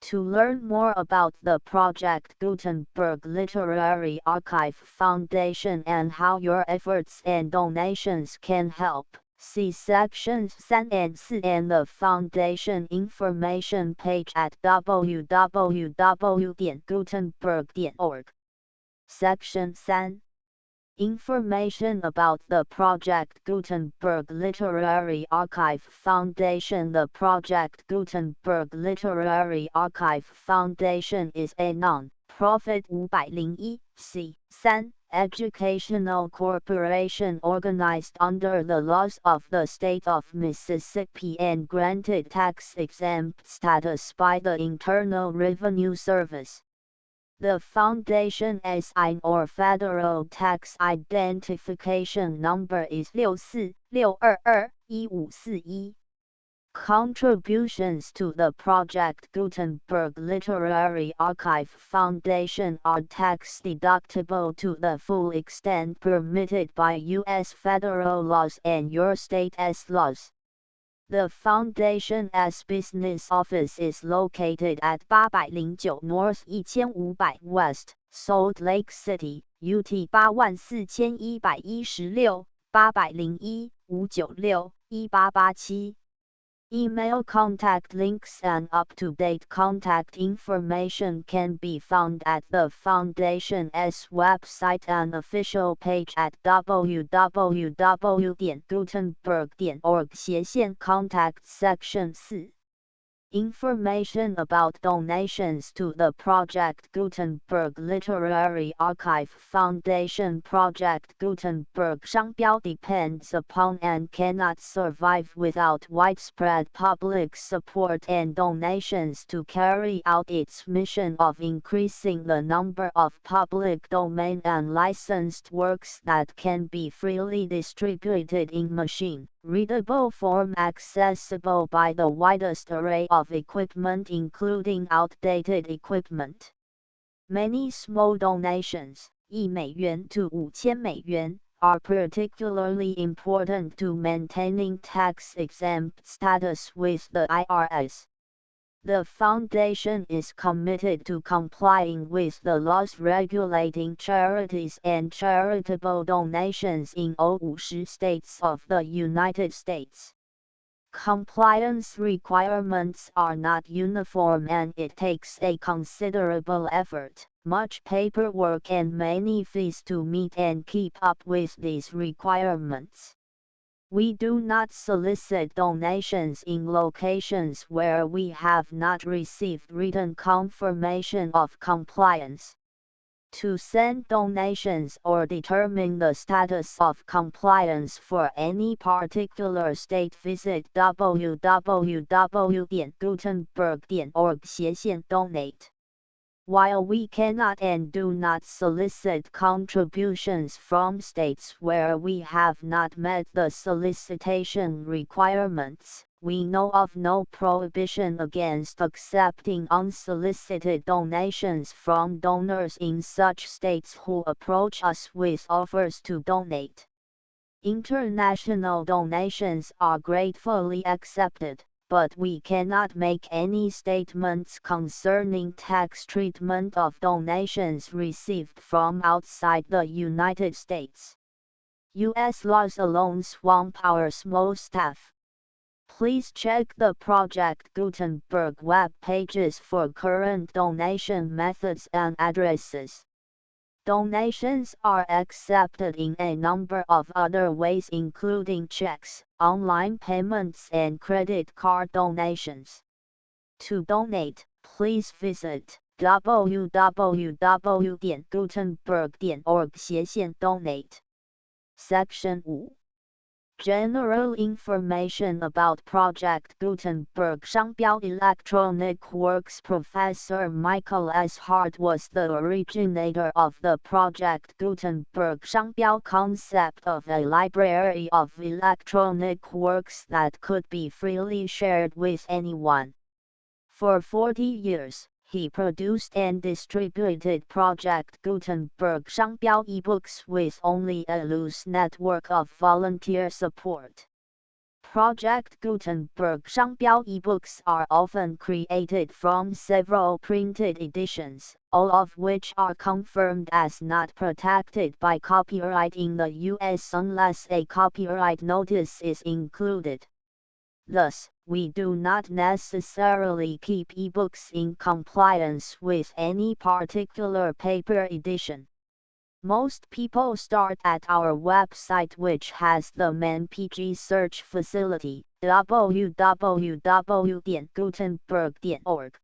To learn more about the Project Gutenberg Literary Archive Foundation and how your efforts and donations can help, see sections 3 and 4 and the Foundation information page at www.gutenberg.org. Section 3. Information about the Project Gutenberg Literary Archive Foundation. The Project Gutenberg Literary Archive Foundation is a non-profit 501(c)(3) educational corporation organized under the laws of the state of Mississippi and granted tax-exempt status by the Internal Revenue Service. The Foundation SIN or Federal Tax Identification Number is 646221541. Contributions to the Project Gutenberg Literary Archive Foundation are tax-deductible to the full extent permitted by U.S. federal laws and your state's laws. The Foundation's business office is located at 809 North 1500 West, Salt Lake City, UT 84116, 801-596-1887. Email contact links and up-to-date contact information can be found at the Foundation's website and official page at www.gutenberg.org/contact section 4. Information about donations to the Project Gutenberg Literary Archive Foundation. Project Gutenberg 商标 depends upon and cannot survive without widespread public support and donations to carry out its mission of increasing the number of public domain and licensed works that can be freely distributed in machine-readable form accessible by the widest array of equipment including outdated equipment. Many small donations, $1to $5,000, are particularly important to maintaining tax-exempt status with the IRS. The Foundation is committed to complying with the laws regulating charities and charitable donations in all 50 states of the United States. Compliance requirements are not uniform and it takes a considerable effort, much paperwork and many fees to meet and keep up with these requirements. We do not solicit donations in locations where we have not received written confirmation of compliance. To send donations or determine the status of compliance for any particular state, visit www.gutenberg.org/donate. While we cannot and do not solicit contributions from states where we have not met the solicitation requirements, we know of no prohibition against accepting unsolicited donations from donors in such states who approach us with offers to donate. International donations are gratefully accepted, but we cannot make any statements concerning tax treatment of donations received from outside the United States. U.S. laws alone swamp our small staff. Please check the Project Gutenberg web pages for current donation methods and addresses. Donations are accepted in a number of other ways including checks, online payments and credit card donations. To donate, please visit www.gutenberg.org/donate. Section 5. General information about Project Gutenberg 商标 Electronic Works. Professor Michael S. Hart was the originator of the Project Gutenberg 商标 concept of a library of electronic works that could be freely shared with anyone. For 40 years, he produced and distributed Project Gutenberg 商标 ebooks with only a loose network of volunteer support. Project Gutenberg 商标 ebooks are often created from several printed editions, all of which are confirmed as not protected by copyright in the US unless a copyright notice is included. Thus, we do not necessarily keep ebooks in compliance with any particular paper edition. Most people start at our website, which has the ManPG search facility, www.gutenberg.org.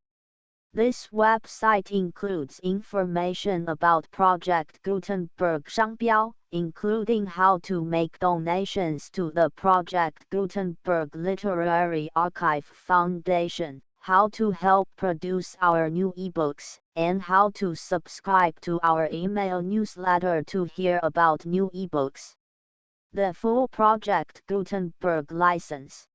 This website includes information about Project Gutenberg 商标, including how to make donations to the Project Gutenberg Literary Archive Foundation, how to help produce our new ebooks, and how to subscribe to our email newsletter to hear about new ebooks. The full Project Gutenberg license.